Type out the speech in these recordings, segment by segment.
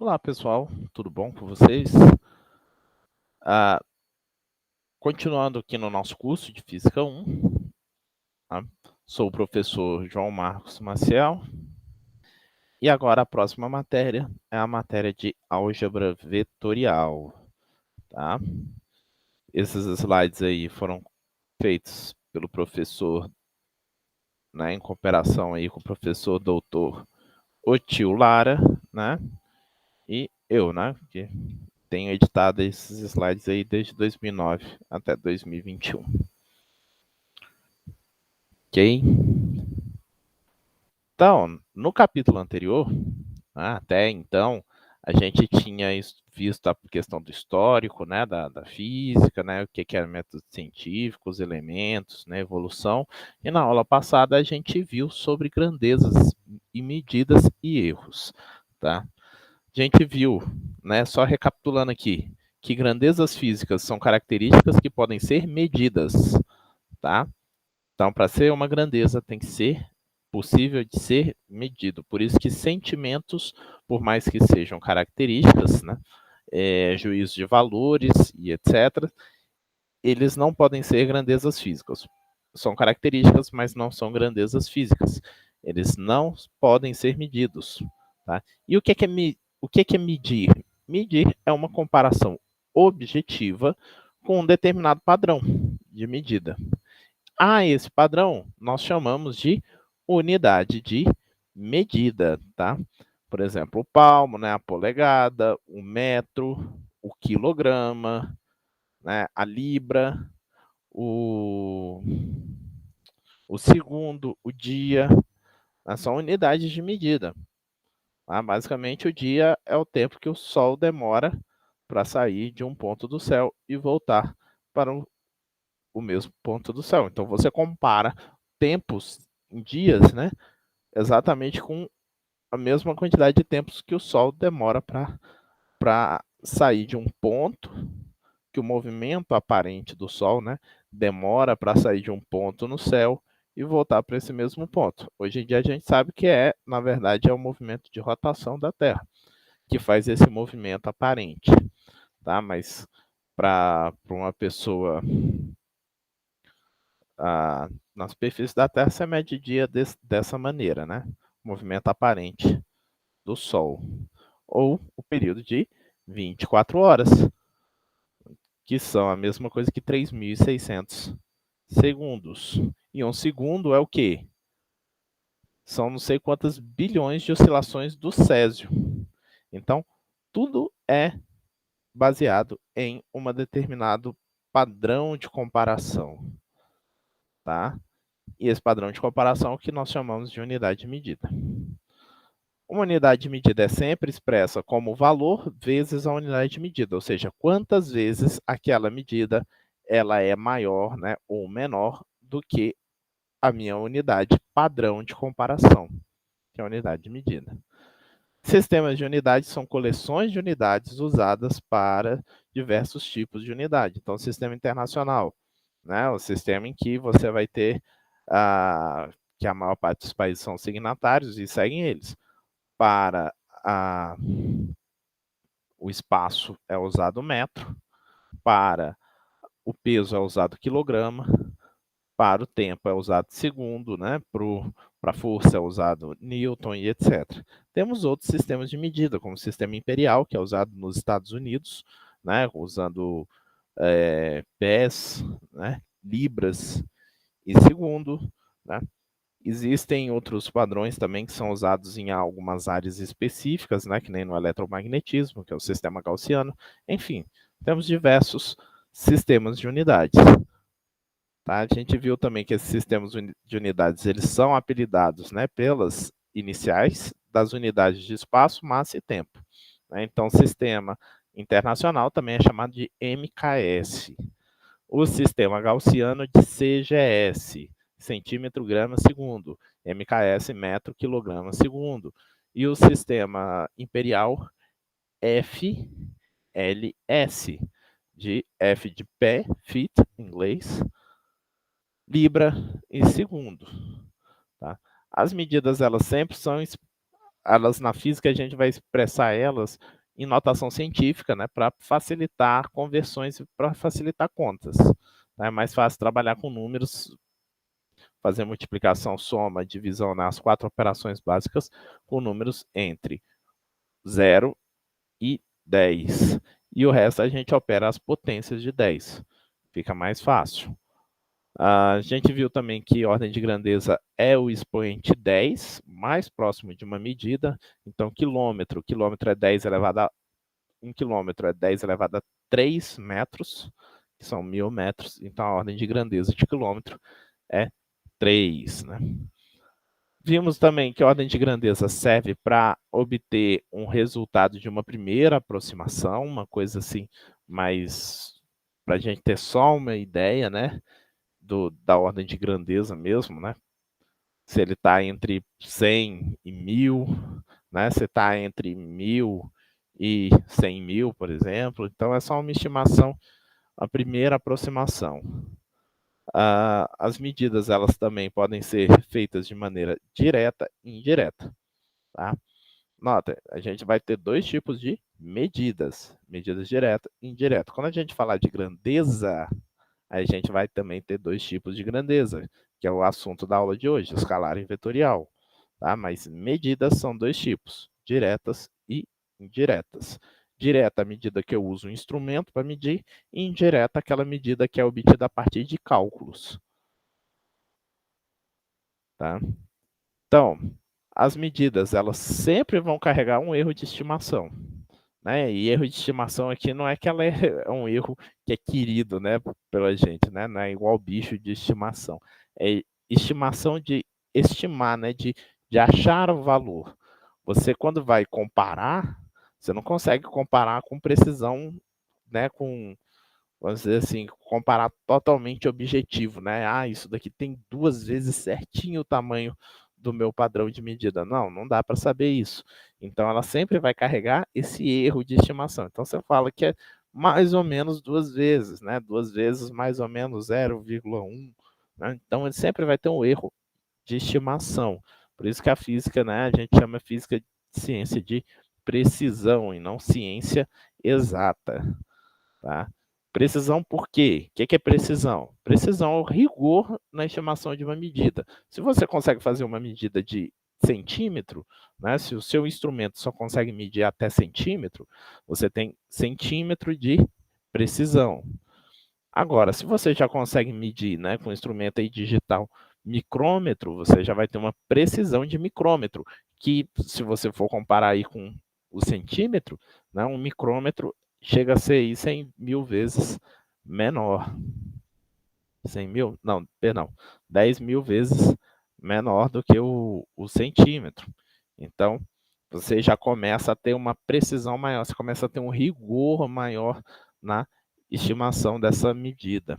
Olá, pessoal, tudo bom com vocês? Ah, Continuando aqui no nosso curso de Física 1, tá? Sou o professor João Marcos Maciel, e agora a próxima matéria é a matéria de álgebra vetorial, tá? Esses slides aí foram feitos pelo professor, né, em cooperação aí com o professor doutor Otil Lara, né, e eu, né, que tenho editado esses slides aí desde 2009 até 2021. Ok? Então, no capítulo anterior, até então, a gente tinha visto a questão do histórico, né, da física, né, o que é método científico, os elementos, né, evolução, e na aula passada a gente viu sobre grandezas e medidas e erros, tá? A gente viu, né, só recapitulando aqui, que grandezas físicas são características que podem ser medidas, tá? Então, para ser uma grandeza, tem que ser possível de ser medido. Por isso que sentimentos, por mais que sejam características, né, juízo de valores e etc., eles não podem ser grandezas físicas. São características, mas não são grandezas físicas. Eles não podem ser medidos. Tá? E o que é medir? Medir é uma comparação objetiva com um determinado padrão de medida. A esse padrão nós chamamos de unidade de medida, tá? Por exemplo, o palmo, né, a polegada, o metro, o quilograma, né, a libra, o, o segundo, o dia, né, são unidades de medida. Tá? Basicamente, o dia é o tempo que o Sol demora para sair de um ponto do céu e voltar para o mesmo ponto do céu. Então, você compara tempos em dias, né, exatamente com a mesma quantidade de tempos que o Sol demora para sair de um ponto, que o movimento aparente do Sol, né, demora para sair de um ponto no céu e voltar para esse mesmo ponto. Hoje em dia a gente sabe que na verdade, é o movimento de rotação da Terra que faz esse movimento aparente, tá? Mas para uma pessoa na superfície da Terra, você mede dia dessa maneira, né? Movimento aparente do Sol, ou o período de 24 horas, que são a mesma coisa que 3.600 segundos. E um segundo é o quê? São não sei quantas bilhões de oscilações do Césio. Então, tudo é baseado em um determinado padrão de comparação, tá? E esse padrão de comparação é o que nós chamamos de unidade de medida. Uma unidade de medida é sempre expressa como valor vezes a unidade de medida, ou seja, quantas vezes aquela medida ela é maior, né, ou menor do que a minha unidade padrão de comparação, que é a unidade de medida. Sistemas de unidades são coleções de unidades usadas para diversos tipos de unidade. Então, o sistema internacional, né, o sistema em que você vai ter que a maior parte dos países são signatários e seguem eles. Para o espaço é usado metro, para o peso é usado quilograma, para o tempo é usado segundo, né? Para a força é usado Newton e etc. Temos outros sistemas de medida, como o sistema imperial, que é usado nos Estados Unidos, né? Usando pés, né? Libras e segundo, né? Existem outros padrões também que são usados em algumas áreas específicas, né, que nem no eletromagnetismo, que é o sistema gaussiano. Enfim, temos diversos sistemas de unidades. Tá? A gente viu também que esses sistemas de unidades eles são apelidados, né, pelas iniciais das unidades de espaço, massa e tempo. Né? Então, o sistema internacional também é chamado de MKS. O sistema gaussiano de CGS, centímetro, grama, segundo. MKS, metro, quilograma, segundo. E o sistema imperial FLS, de F de pé, feet, em inglês, libra e segundo. Tá? As medidas, elas sempre são elas na física a gente vai expressar elas em notação científica, né, para facilitar conversões e para facilitar contas. É mais fácil trabalhar com números, fazer multiplicação, soma, divisão nas 4 operações básicas com números entre 0 e 10. E o resto a gente opera as potências de 10. Fica mais fácil. A gente viu também que ordem de grandeza é o expoente 10, mais próximo de uma medida. Então, quilômetro é 10 elevado a 1 quilômetro é 10 elevado a 3 metros, que são 1000 metros. Então, a ordem de grandeza de quilômetro é 3, né? Vimos também que a ordem de grandeza serve para obter um resultado de uma primeira aproximação, uma coisa assim, mas para a gente ter só uma ideia, né, da ordem de grandeza mesmo, né? Se ele está entre 100 e 1000, né? Se está entre 1000 e 100 mil, por exemplo. Então, é só uma estimação, a primeira aproximação. As medidas, elas também podem ser feitas de maneira direta e indireta, tá? Nota, a gente vai ter dois tipos de medidas, medidas direta e indireta. Quando a gente falar de grandeza, a gente vai também ter dois tipos de grandeza, que é o assunto da aula de hoje, escalar e vetorial, tá? Mas medidas são dois tipos, diretas e indiretas. Direta, a medida que eu uso um instrumento para medir, e indireta, aquela medida que é obtida a partir de cálculos, tá? Então, as medidas, elas sempre vão carregar um erro de estimação, né? E erro de estimação aqui não é que ela é um erro que é querido, né, pela gente, né? Não é igual bicho de estimação. É estimação de estimar, né, de achar o valor. Você, quando vai comparar, você não consegue comparar com precisão, né, com, vamos dizer assim, comparar totalmente objetivo, né? Ah, isso daqui tem 2 vezes certinho o tamanho do meu padrão de medida. Não, não dá para saber isso. Então, ela sempre vai carregar esse erro de estimação. Então, você fala que é mais ou menos 2 vezes, né? 2 vezes mais ou menos 0,1. Né? Então, ele sempre vai ter um erro de estimação. Por isso que a física, né? A gente chama física de ciência de precisão e não ciência exata. Tá? Precisão por quê? O que é precisão? Precisão é o rigor na estimação de uma medida. Se você consegue fazer uma medida de centímetro, né, se o seu instrumento só consegue medir até centímetro, você tem centímetro de precisão. Agora, se você já consegue medir, né, com o instrumento aí digital micrômetro, você já vai ter uma precisão de micrômetro, que se você for comparar aí com o centímetro, né, um micrômetro chega a ser aí 100 mil vezes menor. 100 mil? Não, perdão, 10 mil vezes menor do que o centímetro. Então, você já começa a ter uma precisão maior, você começa a ter um rigor maior na estimação dessa medida.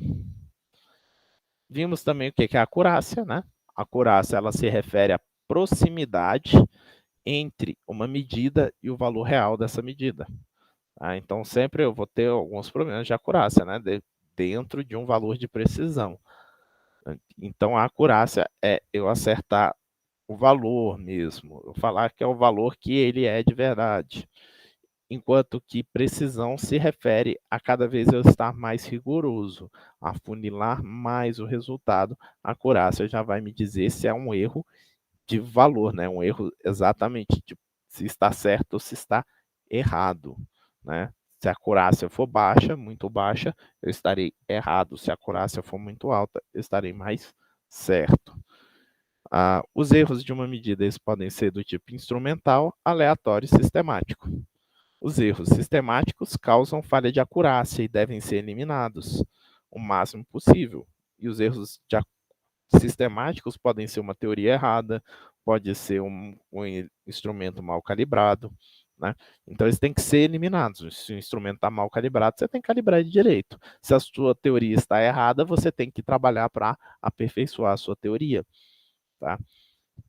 Vimos também o que é a acurácia, né? A acurácia, ela se refere à proximidade entre uma medida e o valor real dessa medida. Então, sempre eu vou ter alguns problemas de acurácia, né? Dentro de um valor de precisão. Então, a acurácia é eu acertar o valor mesmo, eu falar que é o valor que ele é de verdade. Enquanto que precisão se refere a cada vez eu estar mais rigoroso, afunilar mais o resultado. A acurácia já vai me dizer se é um erro de valor, né? Um erro exatamente de se está certo ou se está errado, né? Se a acurácia for baixa, muito baixa, eu estarei errado. Se a acurácia for muito alta, eu estarei mais certo. Os erros de uma medida eles podem ser do tipo instrumental, aleatório e sistemático. Os erros sistemáticos causam falha de acurácia e devem ser eliminados o máximo possível. E os erros sistemáticos podem ser uma teoria errada, pode ser um instrumento mal calibrado, né? Então, eles têm que ser eliminados. Se o instrumento está mal calibrado, você tem que calibrar ele direito. Se a sua teoria está errada, você tem que trabalhar para aperfeiçoar a sua teoria. Tá?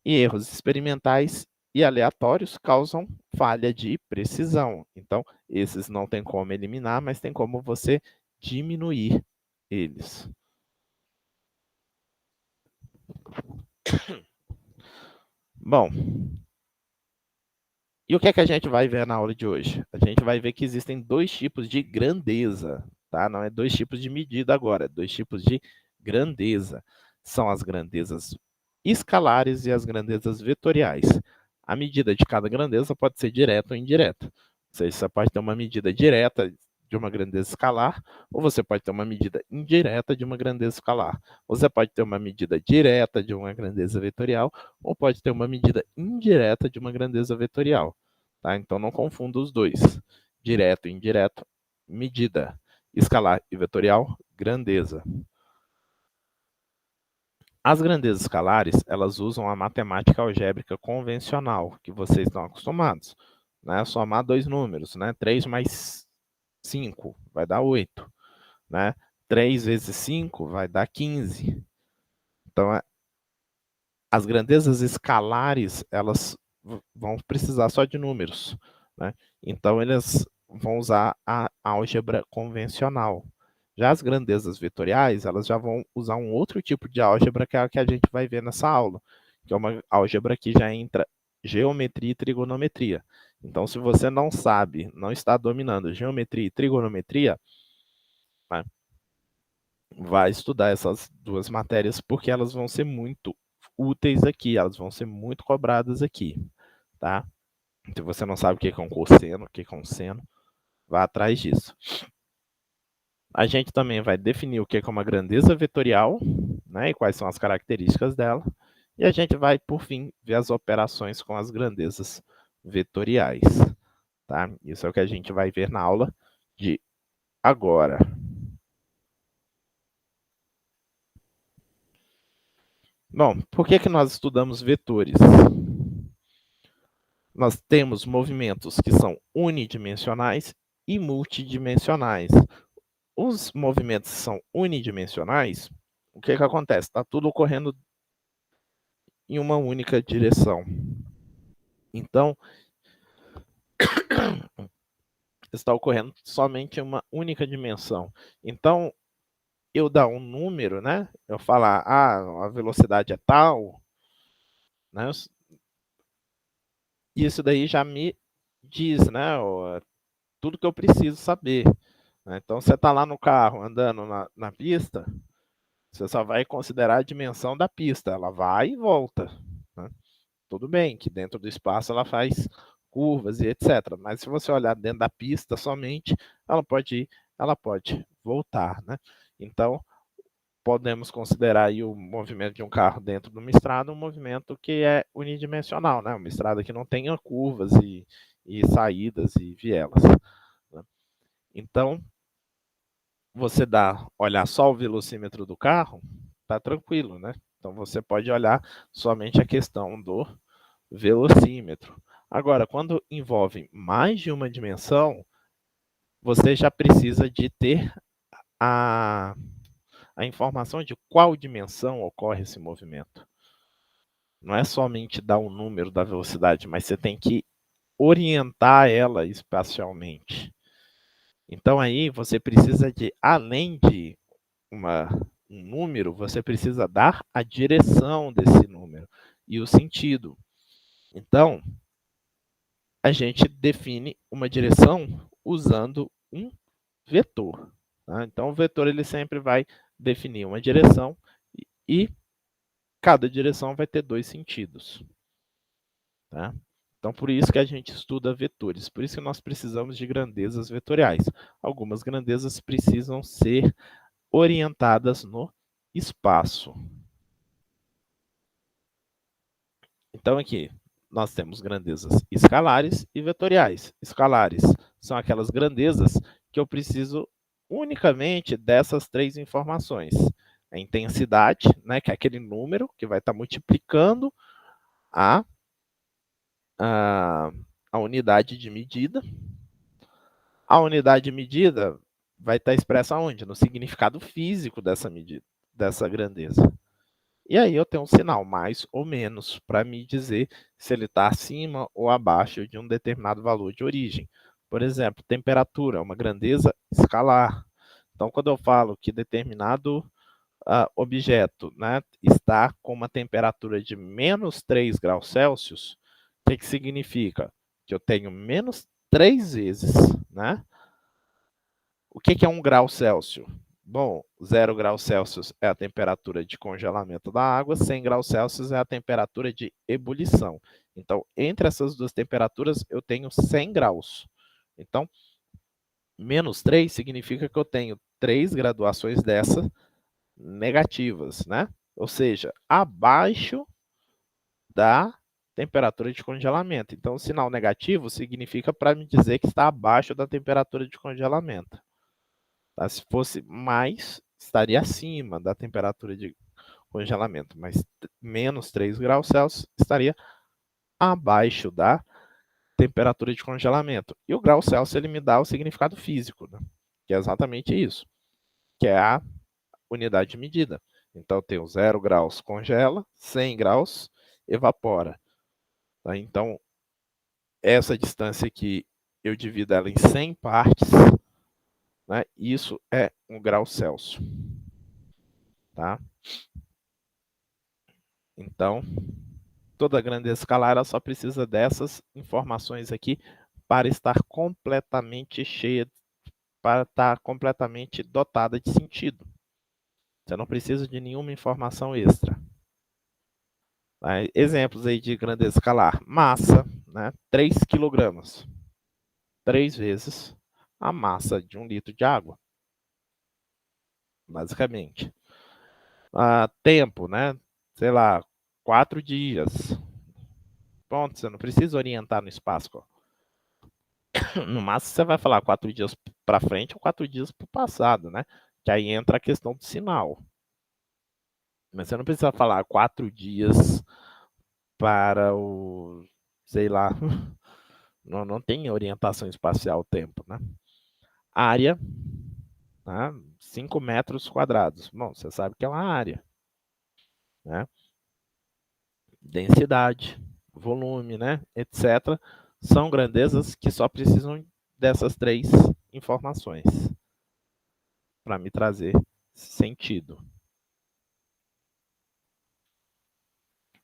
E erros experimentais e aleatórios causam falha de precisão. Então, esses não tem como eliminar, mas tem como você diminuir eles. Bom, E o que é que a gente vai ver na aula de hoje? A gente vai ver que existem dois tipos de grandeza, tá? Não é dois tipos de medida agora, é dois tipos de grandeza. São as grandezas escalares e as grandezas vetoriais. A medida de cada grandeza pode ser direta ou indireta. Ou seja, você pode ter uma medida direta de uma grandeza escalar, ou você pode ter uma medida indireta de uma grandeza escalar. Você pode ter uma medida direta de uma grandeza vetorial, ou pode ter uma medida indireta de uma grandeza vetorial. Tá? Então, não confunda os dois. Direto e indireto, medida. Escalar e vetorial, grandeza. As grandezas escalares, elas usam a matemática algébrica convencional, que vocês estão acostumados. Né? Somar dois números, né? 3 mais 5 vai dar 8. Né? 3 vezes 5 vai dar 15. Então, as grandezas escalares, elas vão precisar só de números. Né? Então, eles vão usar a álgebra convencional. Já as grandezas vetoriais, elas já vão usar um outro tipo de álgebra, que é a que a gente vai ver nessa aula, que é uma álgebra que já entra geometria e trigonometria. Então, se você não sabe, não está dominando geometria e trigonometria, né, vai estudar essas duas matérias, porque elas vão ser muito úteis aqui, elas vão ser muito cobradas aqui, tá? Se você não sabe o que é um cosseno, o que é um seno, vá atrás disso. A gente também vai definir o que é uma grandeza vetorial, né, e quais são as características dela. E a gente vai, por fim, ver as operações com as grandezas vetoriais. Tá? Isso é o que a gente vai ver na aula de agora. Bom, por que nós estudamos vetores? Nós temos movimentos que são unidimensionais e multidimensionais. Os movimentos que são unidimensionais, o que acontece? Está tudo ocorrendo em uma única direção. Então, está ocorrendo somente em uma única dimensão. Então, eu dar um número, né? Eu falar, a velocidade é tal, né? Isso daí já me diz, né? Tudo que eu preciso saber. Né? Então, você está lá no carro, andando na pista, você só vai considerar a dimensão da pista. Ela vai e volta. Né? Tudo bem que dentro do espaço ela faz curvas e etc. Mas se você olhar dentro da pista somente, ela pode ir, ela pode voltar. Né? Então, podemos considerar aí o movimento de um carro dentro de uma estrada um movimento que é unidimensional, né? Uma estrada que não tenha curvas e saídas e vielas. Né? Então, você olhar só o velocímetro do carro, tá tranquilo, né? Então, você pode olhar somente a questão do velocímetro. Agora, quando envolve mais de uma dimensão, você já precisa de ter a informação de qual dimensão ocorre esse movimento. Não é somente dar o número da velocidade, mas você tem que orientar ela espacialmente. Então, aí você precisa de, além de um número, você precisa dar a direção desse número e o sentido. Então, a gente define uma direção usando um vetor. Tá? Então, o vetor ele sempre vai definir uma direção e cada direção vai ter dois sentidos. Tá? Então, por isso que a gente estuda vetores. Por isso que nós precisamos de grandezas vetoriais. Algumas grandezas precisam ser orientadas no espaço. Então, aqui, nós temos grandezas escalares e vetoriais. Escalares são aquelas grandezas que eu preciso unicamente dessas três informações. A intensidade, né, que é aquele número que vai estar multiplicando a, a, a unidade de medida. A unidade de medida vai estar expressa onde? No significado físico dessa medida, dessa grandeza. E aí eu tenho um sinal mais ou menos para me dizer se ele está acima ou abaixo de um determinado valor de origem. Por exemplo, temperatura, uma grandeza escalar. Então, quando eu falo que determinado objeto, né, está com uma temperatura de menos 3 graus Celsius, o que significa? que eu tenho menos 3 vezes, né? O que é 1 grau Celsius? Bom, 0 graus Celsius é a temperatura de congelamento da água, 100 graus Celsius é a temperatura de ebulição. Então, entre essas duas temperaturas, eu tenho 100 graus. Então, menos 3 significa que eu tenho 3 graduações dessas negativas, né? Ou seja, abaixo da temperatura de congelamento. Então, o sinal negativo significa para me dizer que está abaixo da temperatura de congelamento. Tá? Se fosse mais, estaria acima da temperatura de congelamento, mas menos 3 graus Celsius estaria abaixo da temperatura de congelamento. E o grau Celsius ele me dá o significado físico, né? Que é exatamente isso, que é a unidade de medida. Então, eu tenho 0 graus congela, 100 graus evapora. Tá? Então, essa distância aqui, eu divido ela em 100 partes, né? Isso é 1 grau Celsius. Tá? Então, toda grandeza escalar ela só precisa dessas informações aqui para estar completamente cheia, para estar completamente dotada de sentido. Você não precisa de nenhuma informação extra. Exemplos aí de grandeza escalar. Massa, né? 3 quilogramas. 3 vezes a massa de 1 litro de água, basicamente. Tempo, né? Sei lá, 4 dias. Pronto, você não precisa orientar no espaço. No máximo, você vai falar 4 dias para frente ou 4 dias para o passado, né? Que aí entra a questão do sinal. Mas você não precisa falar 4 dias para o, sei lá, não tem orientação espacial o tempo, né? Área, tá? 5 metros quadrados. Bom, você sabe que é uma área, né? Densidade, volume, né? Etc. São grandezas que só precisam dessas 3 informações para me trazer sentido.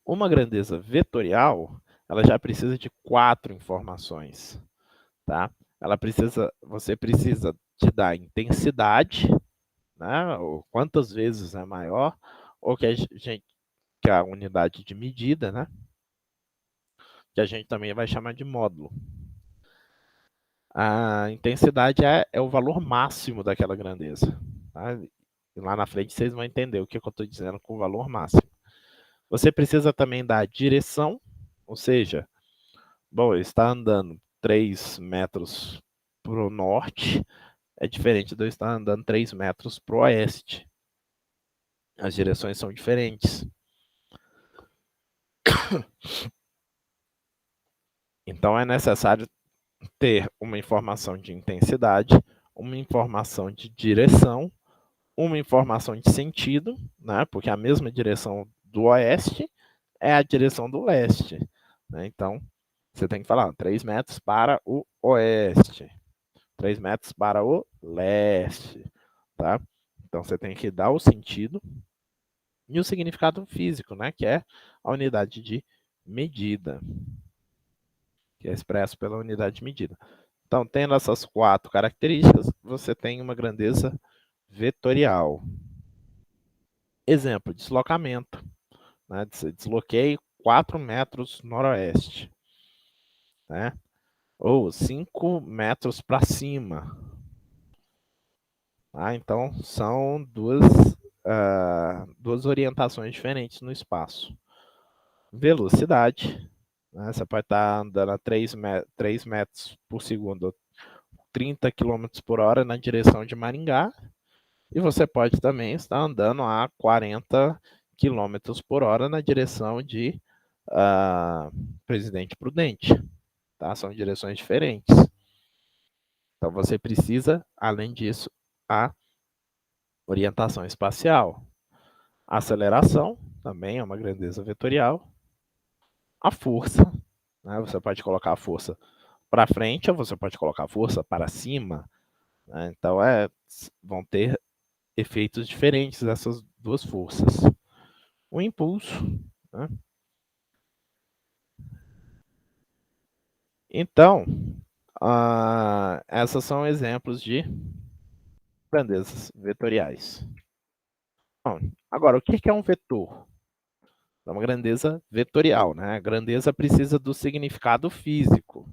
Uma grandeza vetorial, ela já precisa de 4 informações, tá? Você precisa de dar intensidade, né? Ou quantas vezes é maior, ou que a unidade de medida, né? Que a gente também vai chamar de módulo. A intensidade é o valor máximo daquela grandeza. Tá? E lá na frente vocês vão entender o que eu estou dizendo com o valor máximo. Você precisa também dar direção, ou seja, bom, está andando 3 metros para o norte, é diferente de eu estar andando 3 metros para o oeste. As direções são diferentes. Então, é necessário ter uma informação de intensidade, uma informação de direção, uma informação de sentido, né? Porque a mesma direção do oeste é a direção do leste. Né? Então, você tem que falar 3 metros para o oeste, 3 metros para o leste. Tá? Então, você tem que dar o sentido e o significado físico, né? Que é a unidade de medida, que é expresso pela unidade de medida. Então, tendo essas 4 características, você tem uma grandeza vetorial. Exemplo, deslocamento. Né? Desloquei 4 metros noroeste. Né? Ou 5 metros para cima. Então, são duas orientações diferentes no espaço. Velocidade. Né? Você pode estar andando a 3 metros por segundo, 30 km por hora na direção de Maringá. E você pode também estar andando a 40 km por hora na direção de Presidente Prudente. Tá? São direções diferentes. Então, você precisa, além disso, a orientação espacial. A aceleração também é uma grandeza vetorial. A força, né? Você pode colocar a força para frente ou você pode colocar a força para cima. Né? Então, vão ter efeitos diferentes dessas duas forças. O impulso, né? Então, esses são exemplos de grandezas vetoriais. Bom, agora, o que é um vetor? É uma grandeza vetorial, né? A grandeza precisa do significado físico.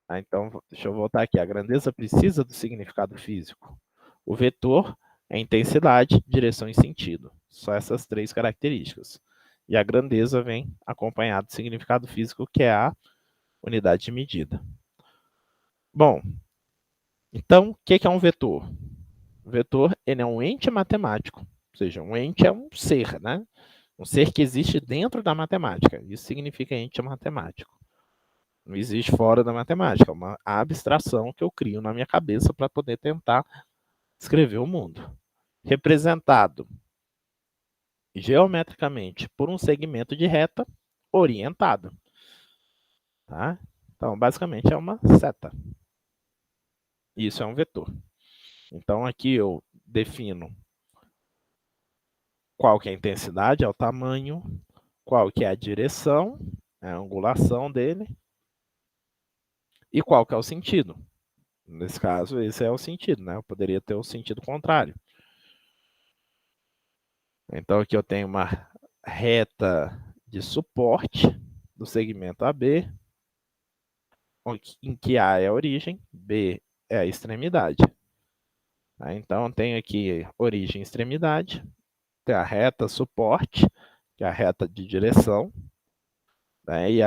Então, deixa eu voltar aqui. A grandeza precisa do significado físico. O vetor é intensidade, direção e sentido. Só essas três características. E a grandeza vem acompanhada do significado físico, que é a unidade de medida. Bom, então, o que é um vetor? O vetor ele é um ente matemático, ou seja, um ente é um ser, né? Um ser que existe dentro da matemática. Isso significa ente matemático. Não existe fora da matemática, é uma abstração que eu crio na minha cabeça para poder tentar descrever o mundo. Representado geometricamente por um segmento de reta orientado. Tá? Então, basicamente, é uma seta. Isso é um vetor. Então, aqui eu defino qual que é a intensidade, é o tamanho, qual que é a direção, é a angulação dele, e qual que é o sentido. Nesse caso, esse é o sentido, né? Eu poderia ter o sentido contrário. Então, aqui eu tenho uma reta de suporte do segmento AB, em que A é a origem, B é a extremidade. Então, eu tenho aqui origem e extremidade, tem a reta suporte, que é a reta de direção, né? E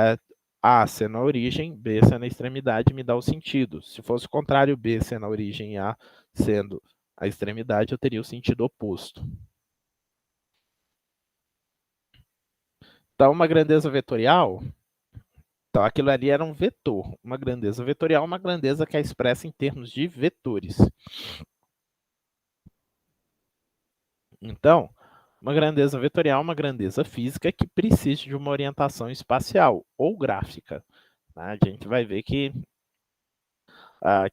A sendo a origem, B sendo a extremidade, me dá o sentido. Se fosse o contrário, B sendo a origem e A sendo a extremidade, eu teria o sentido oposto. Então, uma grandeza vetorial, então aquilo ali era um vetor. Uma grandeza vetorial é uma grandeza que é expressa em termos de vetores. Então, uma grandeza vetorial é uma grandeza física que precisa de uma orientação espacial ou gráfica. A gente vai ver que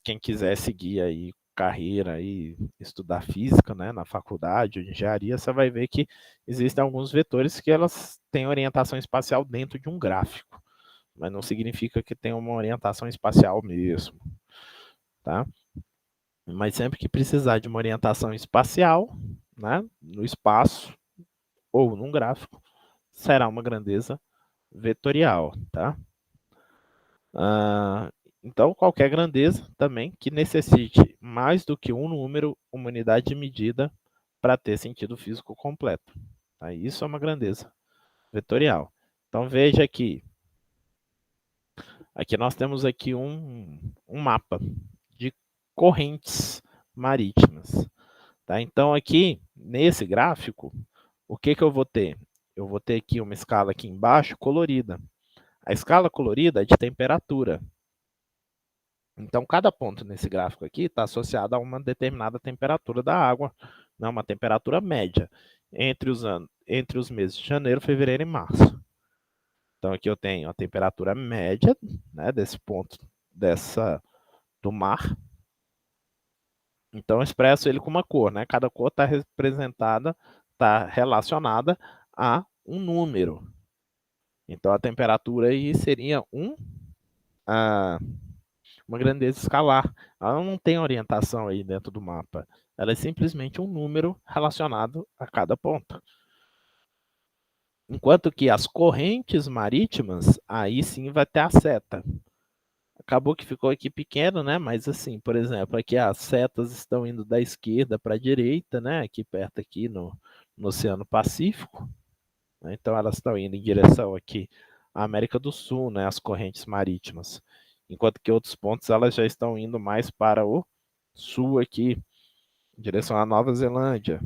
quem quiser seguir aí carreira e estudar física, né, na faculdade ou engenharia, você vai ver que existem alguns vetores que elas têm orientação espacial dentro de um gráfico, mas não significa que tem uma orientação espacial mesmo, tá? Mas sempre que precisar de uma orientação espacial, né, no espaço ou num gráfico, será uma grandeza vetorial, tá? Então, qualquer grandeza também que necessite mais do que um número, uma unidade de medida para ter sentido físico completo. Tá? Isso é uma grandeza vetorial. Então, veja aqui. Aqui nós temos aqui um mapa de correntes marítimas. Tá? Então, aqui, nesse gráfico, o que eu vou ter? Eu vou ter aqui uma escala aqui embaixo colorida. A escala colorida é de temperatura. Então, cada ponto nesse gráfico aqui está associado a uma determinada temperatura da água, né, uma temperatura média, entre os meses de janeiro, fevereiro e março. Então, aqui eu tenho a temperatura média, né, desse ponto do mar. Então, eu expresso ele com uma cor, né? Cada cor está representada, está relacionada a um número. Então, a temperatura aí seria uma grandeza escalar. Ela não tem orientação aí dentro do mapa. Ela é simplesmente um número relacionado a cada ponto. Enquanto que as correntes marítimas, aí sim vai ter a seta. Acabou que ficou aqui pequeno, né? Mas assim, por exemplo, aqui as setas estão indo da esquerda para a direita, né? Aqui perto aqui no Oceano Pacífico. Né? Então elas estão indo em direção aqui à América do Sul, né? As correntes marítimas. Enquanto que outros pontos elas já estão indo mais para o sul aqui, em direção à Nova Zelândia.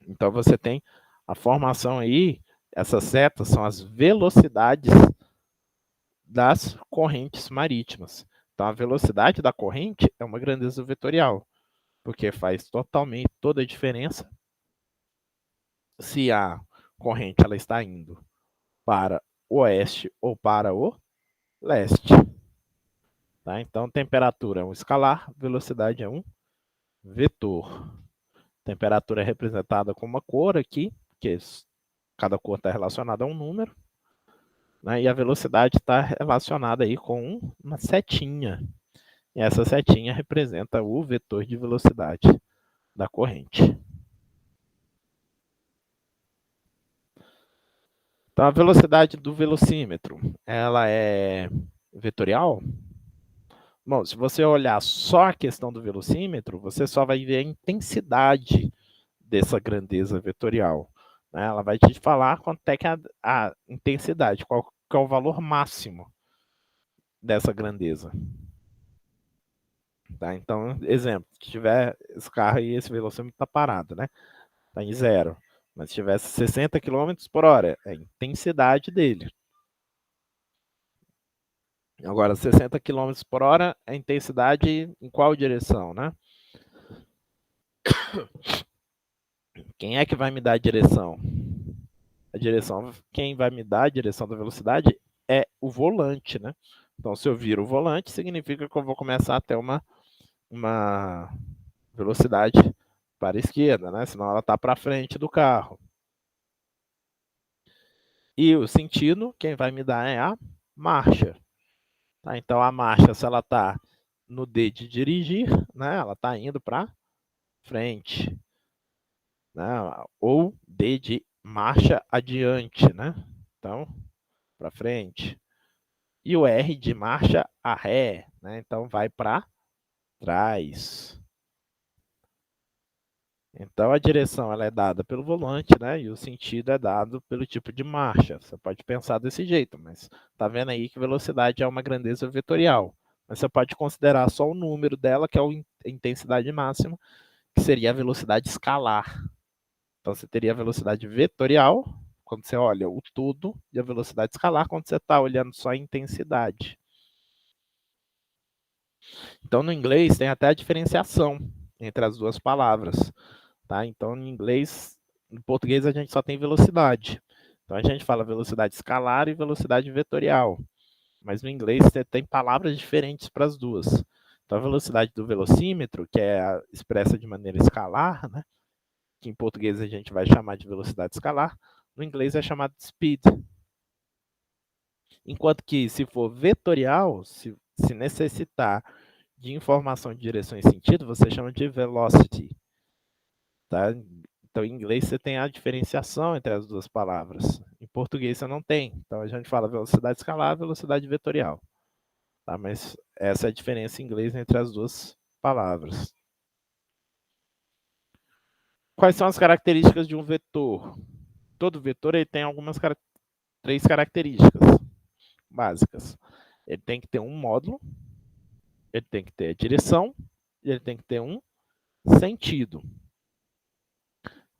Então você tem a formação aí, essas setas são as velocidades das correntes marítimas. Então a velocidade da corrente é uma grandeza vetorial, porque faz totalmente toda a diferença se a corrente ela está indo para o oeste ou para o leste. Tá? Então temperatura é um escalar, velocidade é um vetor. Temperatura é representada com uma cor aqui, porque cada cor está relacionada a um número. né? E a velocidade está relacionada aí com uma setinha. E essa setinha representa o vetor de velocidade da corrente. Então, a velocidade do velocímetro, ela é vetorial? Bom, se você olhar só a questão do velocímetro, você só vai ver a intensidade dessa grandeza vetorial, né? Ela vai te falar quanto é que é a intensidade, qual é o valor máximo dessa grandeza. Tá? Então, exemplo, se tiver esse carro aí, esse velocímetro está parado, né? Está em zero. Mas se tivesse 60 quilômetros por hora, é a intensidade dele. Agora, 60 quilômetros por hora, a intensidade em qual direção, né? Quem é que vai me dar a direção? A direção, quem vai me dar a direção da velocidade é o volante, né? Então, se eu viro o volante, significa que eu vou começar a ter uma velocidade para a esquerda, né? Senão ela está para frente do carro. E o sentido, quem vai me dar é a marcha. Tá? Então, a marcha, se ela está no D de dirigir, né? Ela está indo para frente. Né? Ou D de marcha adiante, né? Então, para frente. E o R de marcha a ré, né? Então vai para trás. Então a direção ela é dada pelo volante, né? E o sentido é dado pelo tipo de marcha. Você pode pensar desse jeito, mas tá vendo aí que velocidade é uma grandeza vetorial. Mas você pode considerar só o número dela, que é a intensidade máxima, que seria a velocidade escalar. Então você teria a velocidade vetorial, quando você olha o todo, e a velocidade escalar, quando você está olhando só a intensidade. Então, no inglês, tem até a diferenciação entre as duas palavras. Tá? Então, no inglês, no português, a gente só tem velocidade. Então, a gente fala velocidade escalar e velocidade vetorial. Mas no inglês, você tem palavras diferentes para as duas. Então, a velocidade do velocímetro, que é expressa de maneira escalar, né? Que em português a gente vai chamar de velocidade escalar, no inglês é chamado de speed. Enquanto que, se for vetorial, se necessitar de informação de direção e sentido, você chama de velocity. Tá? Então, em inglês, você tem a diferenciação entre as duas palavras. Em português, você não tem. Então, a gente fala velocidade escalar e velocidade vetorial. Tá? Mas essa é a diferença em inglês entre as duas palavras. Quais são as características de um vetor? Todo vetor ele tem algumas três características básicas. Ele tem que ter um módulo, ele tem que ter a direção e ele tem que ter um sentido.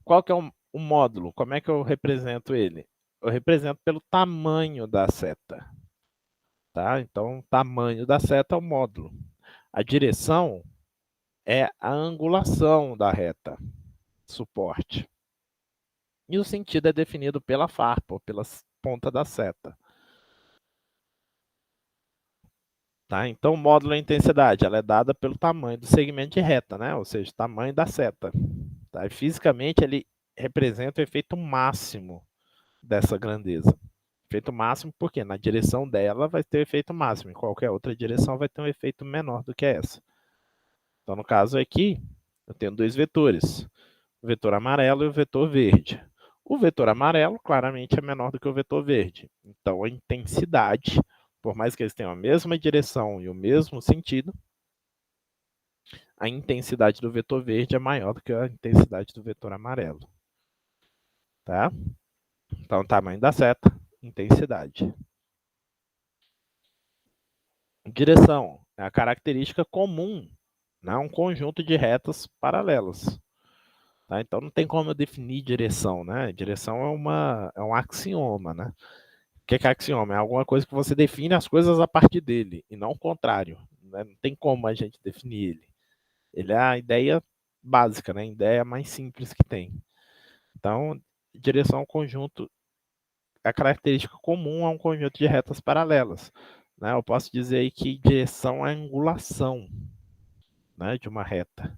Qual que é o módulo? Como é que eu represento ele? Eu represento pelo tamanho da seta. Tá? Então, o tamanho da seta é o módulo. A direção é a angulação da reta, suporte. E o sentido é definido pela farpa, ou pela ponta da seta. Tá? Então, o módulo é a intensidade, ela é dada pelo tamanho do segmento de reta, né? Ou seja, o tamanho da seta. Tá? E fisicamente, ele representa o efeito máximo dessa grandeza. Efeito máximo porque na direção dela vai ter efeito máximo, em qualquer outra direção vai ter um efeito menor do que essa. Então, no caso aqui, eu tenho dois vetores, o vetor amarelo e o vetor verde. O vetor amarelo, claramente, é menor do que o vetor verde. Então, a intensidade, por mais que eles tenham a mesma direção e o mesmo sentido, a intensidade do vetor verde é maior do que a intensidade do vetor amarelo. Tá? Então, tamanho da seta, intensidade. Direção é a característica comum, né? Um conjunto de retas paralelas. Tá? Então não tem como eu definir direção, né? Direção é um axioma, né? O que é axioma? É alguma coisa que você define as coisas a partir dele, e não o contrário. Né? Não tem como a gente definir ele. Ele é a ideia básica, né? A ideia mais simples que tem. Então, direção é um conjunto, a característica comum a um conjunto de retas paralelas. Né? Eu posso dizer aí que direção é angulação, né, de uma reta.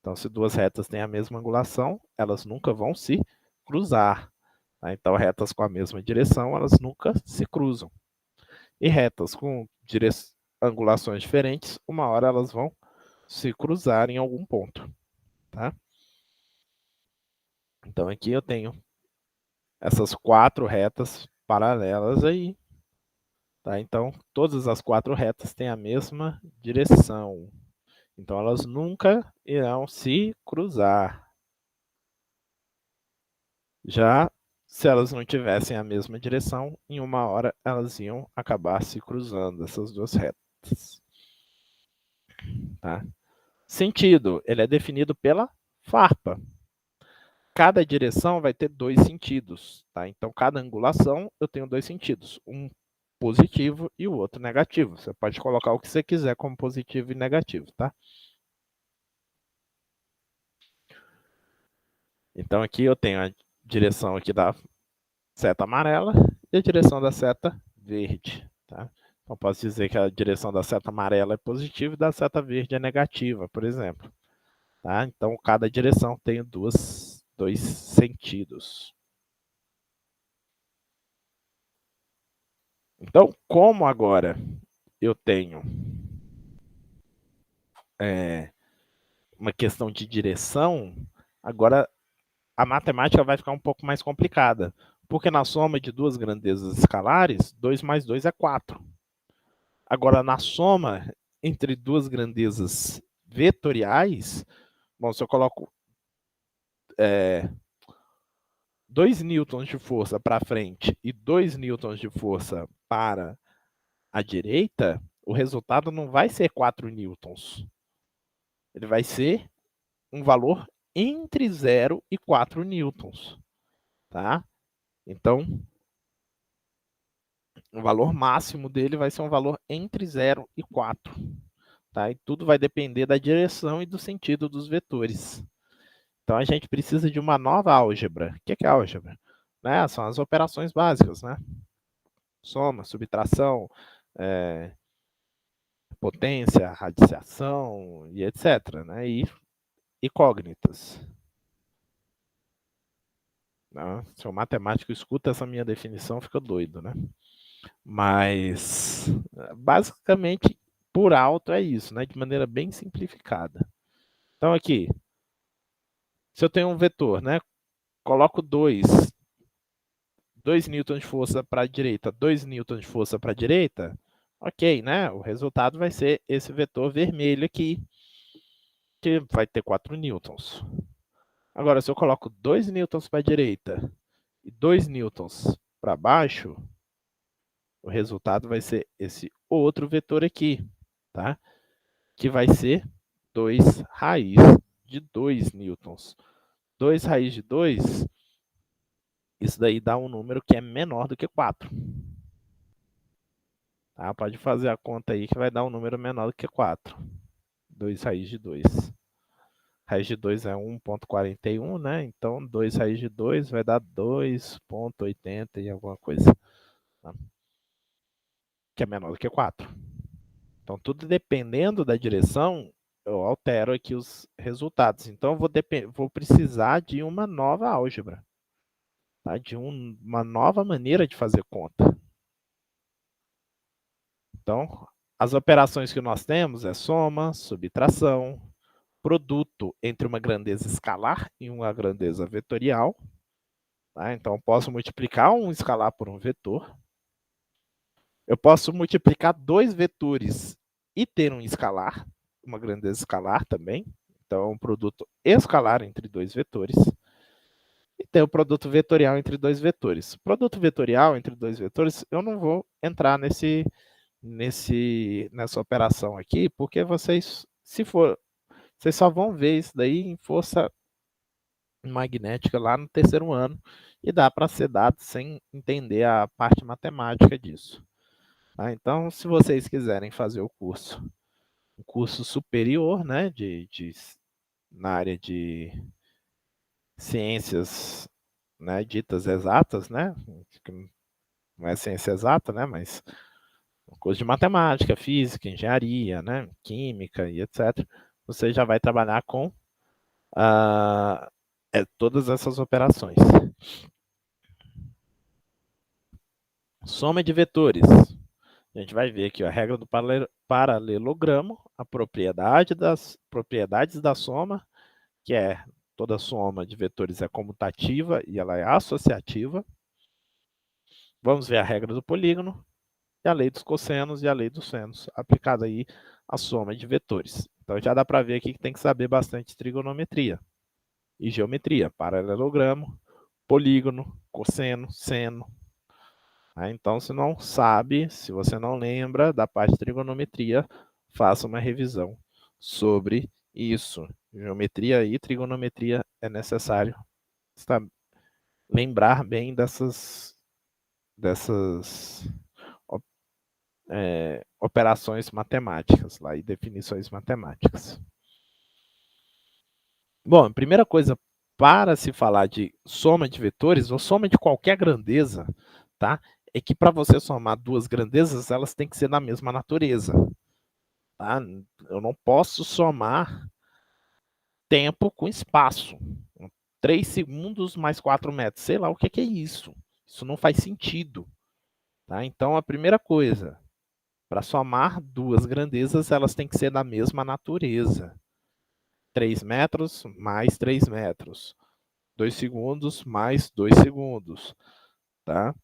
Então, se duas retas têm a mesma angulação, elas nunca vão se cruzar. Tá? Então, retas com a mesma direção, elas nunca se cruzam. E retas com angulações diferentes, uma hora elas vão se cruzar em algum ponto. Tá? Então, aqui eu tenho essas 4 retas paralelas aí. Tá? Então, todas as 4 retas têm a mesma direção. Então, elas nunca irão se cruzar. Já se elas não tivessem a mesma direção, em uma hora elas iam acabar se cruzando, essas duas retas. Tá? Sentido, ele é definido pela farpa. Cada direção vai ter 2 sentidos. Tá? Então, cada angulação eu tenho 2 sentidos. Um positivo e o outro negativo. Você pode colocar o que você quiser como positivo e negativo. Tá? Então, aqui eu tenho a direção aqui da seta amarela e a direção da seta verde. Tá? Então, posso dizer que a direção da seta amarela é positiva e da seta verde é negativa, por exemplo. Tá? Então, cada direção tem dois sentidos. Então, como agora eu tenho uma questão de direção, agora a matemática vai ficar um pouco mais complicada. Porque na soma de duas grandezas escalares, 2 mais 2 é 4. Agora, na soma entre duas grandezas vetoriais, bom, se eu coloco 2 newtons de força para frente e 2 newtons de força para a direita, o resultado não vai ser 4 newtons. Ele vai ser um valor entre 0 e 4 newtons. Tá? Então, o valor máximo dele vai ser um valor entre 0 e 4. Tá? E tudo vai depender da direção e do sentido dos vetores. Então, a gente precisa de uma nova álgebra. O que é álgebra? Né? São as operações básicas, né? Soma, subtração, potência, radiciação e etc. Né? E cógnitas. Né? Se o matemático escuta essa minha definição, fica doido, né? Mas, basicamente, por alto é isso, né? De maneira bem simplificada. Então, aqui, se eu tenho um vetor, né? Coloco 2 newtons de força para a direita, 2 newtons de força para a direita, ok, né? O resultado vai ser esse vetor vermelho aqui, que vai ter 4 newtons. Agora, se eu coloco 2 newtons para a direita e 2 newtons para baixo, o resultado vai ser esse outro vetor aqui, tá? Que vai ser 2 raiz de 2 newtons. 2 raiz de 2, isso daí dá um número que é menor do que 4. Tá? Pode fazer a conta aí que vai dar um número menor do que 4. 2 raiz de 2. Raiz de 2 é 1,41, né? Então, 2 raiz de 2 vai dar 2,80 e alguma coisa. Tá? Que é menor do que 4. Então, tudo dependendo da direção, eu altero aqui os resultados. Então, vou precisar de uma nova álgebra. Tá? De uma nova maneira de fazer conta. Então, as operações que nós temos é soma, subtração, produto entre uma grandeza escalar e uma grandeza vetorial. Tá? Então, eu posso multiplicar um escalar por um vetor. Eu posso multiplicar 2 vetores e ter um escalar, uma grandeza escalar também. Então, é um produto escalar entre 2 vetores. E tem o produto vetorial entre 2 vetores. Produto vetorial entre 2 vetores, eu não vou entrar nessa operação aqui, porque vocês só vão ver isso daí em força magnética lá no terceiro ano e dá para ser dado sem entender a parte matemática disso. Tá? Então, se vocês quiserem fazer um curso superior, né, na área de ciências, né, ditas exatas, né, não é ciência exata, né, mas um curso de matemática, física, engenharia, né, química e etc., você já vai trabalhar com todas essas operações. Soma de vetores. A gente vai ver aqui ó, a regra do paralelogramo, a propriedades da soma, que é toda soma de vetores é comutativa e ela é associativa. Vamos ver a regra do polígono, e a lei dos cossenos e a lei dos senos, aplicada aí à soma de vetores. Então já dá para ver aqui que tem que saber bastante trigonometria e geometria, paralelogramo, polígono, cosseno, seno. Então, se não sabe, se você não lembra da parte de trigonometria, faça uma revisão sobre isso. Geometria e trigonometria é necessário lembrar bem dessas operações matemáticas lá e definições matemáticas. Bom, a primeira coisa para se falar de soma de vetores ou soma de qualquer grandeza, tá? É que para você somar duas grandezas, elas têm que ser da mesma natureza. Tá? Eu não posso somar tempo com espaço. 3 segundos mais 4 metros. Sei lá o que é isso. Isso não faz sentido. Tá? Então, a primeira coisa, para somar duas grandezas, elas têm que ser da mesma natureza. 3 metros mais 3 metros. 2 segundos mais 2 segundos. Tá?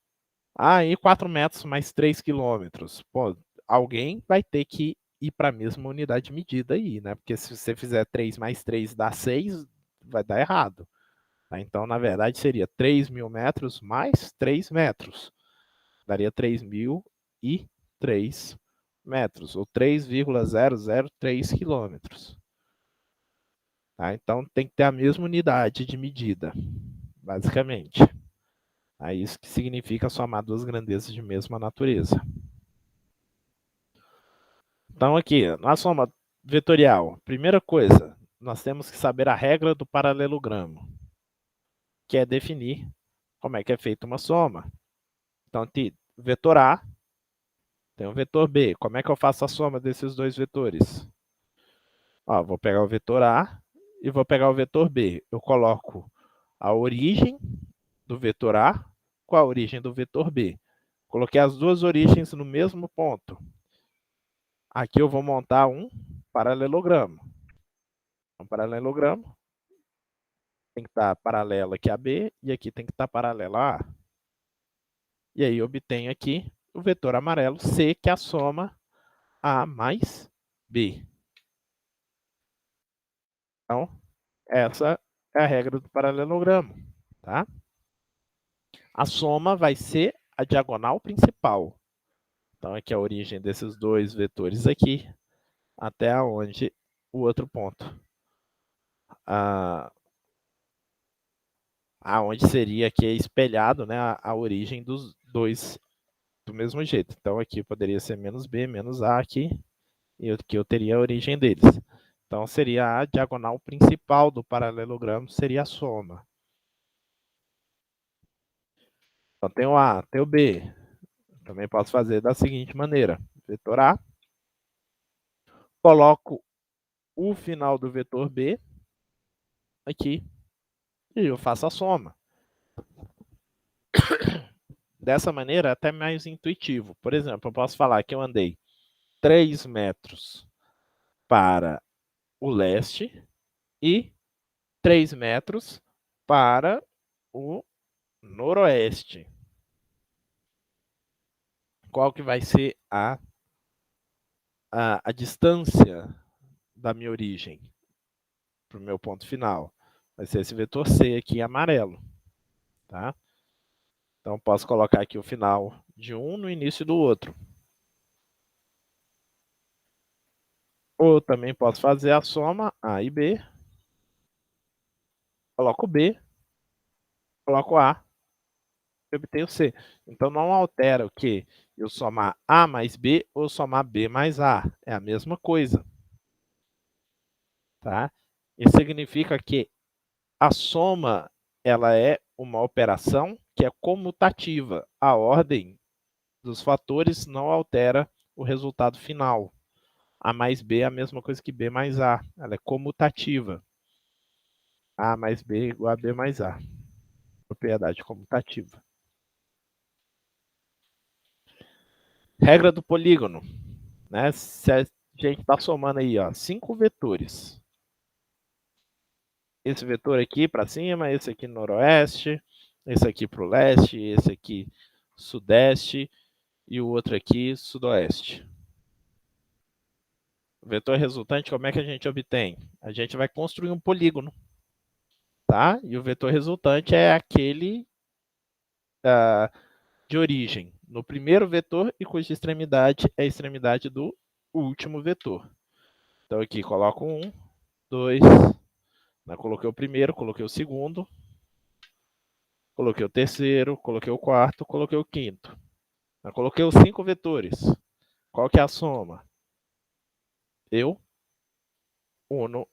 Aí, 4 metros mais 3 quilômetros. Pô, alguém vai ter que ir para a mesma unidade de medida aí, né? Porque se você fizer 3 mais 3 dá 6, vai dar errado. Tá? Então, na verdade, seria 3.000 metros mais 3 metros. Daria 3.003 metros, ou 3,003 quilômetros. Tá? Então, tem que ter a mesma unidade de medida, basicamente. É isso que significa somar duas grandezas de mesma natureza. Então, aqui, na soma vetorial, primeira coisa, nós temos que saber a regra do paralelogramo, que é definir como é que é feita uma soma. Então, tem vetor A, tem o vetor B. Como é que eu faço a soma desses dois vetores? Ó, vou pegar o vetor A e vou pegar o vetor B. Eu coloco a origem do vetor A com a origem do vetor B. Coloquei as duas origens no mesmo ponto. Aqui eu vou montar um paralelogramo. Um paralelogramo tem que estar paralelo aqui a B e aqui tem que estar paralelo a A. E aí eu obtenho aqui o vetor amarelo C, que é a soma A mais B. Então, essa é a regra do paralelogramo. Tá? A soma vai ser a diagonal principal. Então, aqui é a origem desses dois vetores aqui, até onde o outro ponto. Aonde seria aqui espelhado, né, a origem dos dois do mesmo jeito. Então, aqui poderia ser menos B, menos A aqui, e aqui eu teria a origem deles. Então, seria a diagonal principal do paralelogramo, seria a soma. Então, tem o A, tem o B. Também posso fazer da seguinte maneira. Vetor A, coloco o final do vetor B aqui e eu faço a soma. Dessa maneira, é até mais intuitivo. Por exemplo, eu posso falar que eu andei 3 metros para o leste e 3 metros para o noroeste. Qual que vai ser a distância da minha origem para o meu ponto final? Vai ser esse vetor C aqui em amarelo. Tá? Então, posso colocar aqui o final de um no início do outro. Ou também posso fazer a soma A e B. Coloco B, coloco A e obtenho C. Então, não altera o que eu somar A mais B ou somar B mais A. É a mesma coisa. Tá? Isso significa que a soma ela é uma operação que é comutativa. A ordem dos fatores não altera o resultado final. A mais B é a mesma coisa que B mais A. Ela é comutativa. A mais B igual a B mais A. Propriedade comutativa. Regra do polígono, né? Se a gente está somando aí, ó, 5 vetores. Esse vetor aqui para cima, esse aqui noroeste, esse aqui para o leste, esse aqui sudeste e o outro aqui sudoeste. O vetor resultante, como é que a gente obtém? A gente vai construir um polígono, tá? E o vetor resultante é aquele de origem no primeiro vetor e cuja extremidade é a extremidade do último vetor. Então aqui coloco 1, 2, coloquei o primeiro, coloquei o segundo, coloquei o terceiro, coloquei o quarto, coloquei o quinto. Coloquei os 5 vetores. Qual que é a soma? Eu uno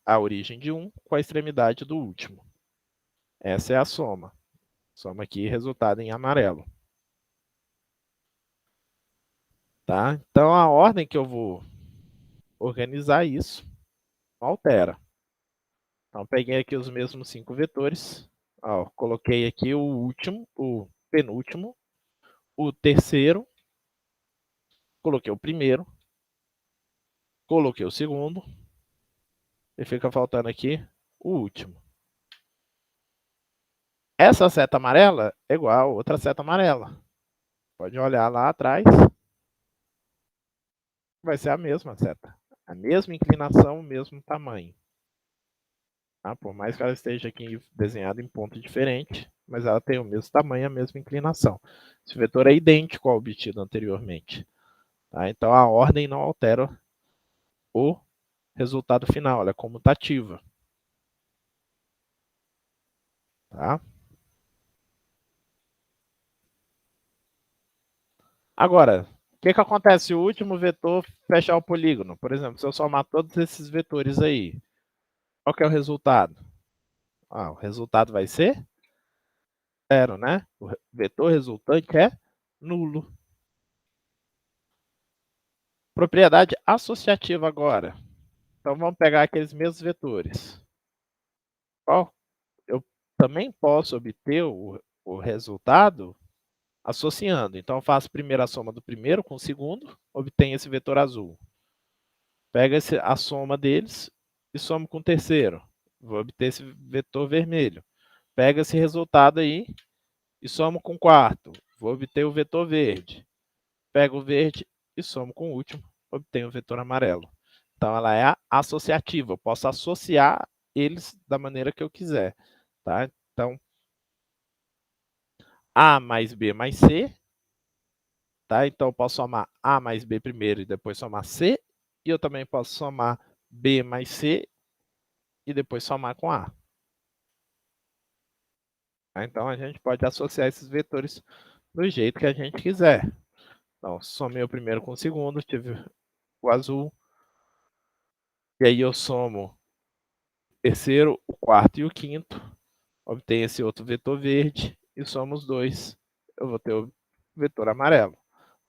a origem de um com a extremidade do último. Essa é a soma. Soma aqui, resultado em amarelo. Tá? Então, a ordem que eu vou organizar isso não altera. Então, peguei aqui os mesmos 5 vetores. Ó, coloquei aqui o último, o penúltimo, o terceiro, coloquei o primeiro, coloquei o segundo, e fica faltando aqui o último. Essa seta amarela é igual a outra seta amarela. Pode olhar lá atrás. Vai ser a mesma seta. A mesma inclinação, o mesmo tamanho. Tá? Por mais que ela esteja aqui desenhada em ponto diferente, mas ela tem o mesmo tamanho, a mesma inclinação. Esse vetor é idêntico ao obtido anteriormente. Tá? Então, a ordem não altera o resultado final, ela é comutativa. Tá? Agora, o que acontece se o último vetor fechar o polígono? Por exemplo, se eu somar todos esses vetores aí, qual que é o resultado? O resultado vai ser zero, né? O vetor resultante é nulo. Propriedade associativa agora. Então, vamos pegar aqueles mesmos vetores. Eu também posso obter o resultado associando. Então, eu faço primeiro a soma do primeiro com o segundo, obtenho esse vetor azul. Pega a soma deles e somo com o terceiro. Vou obter esse vetor vermelho. Pega esse resultado aí e somo com o quarto. Vou obter o vetor verde. Pego o verde e somo com o último. Obtenho o vetor amarelo. Então, ela é associativa. Eu posso associar eles da maneira que eu quiser. Tá? Então, A mais B mais C. Tá? Então, eu posso somar A mais B primeiro e depois somar C. E eu também posso somar B mais C e depois somar com A. Tá? Então, a gente pode associar esses vetores do jeito que a gente quiser. Então, somei o primeiro com o segundo, tive o azul. E aí eu somo o terceiro, o quarto e o quinto. Obtenho esse outro vetor verde e somo os dois. Eu vou ter o vetor amarelo.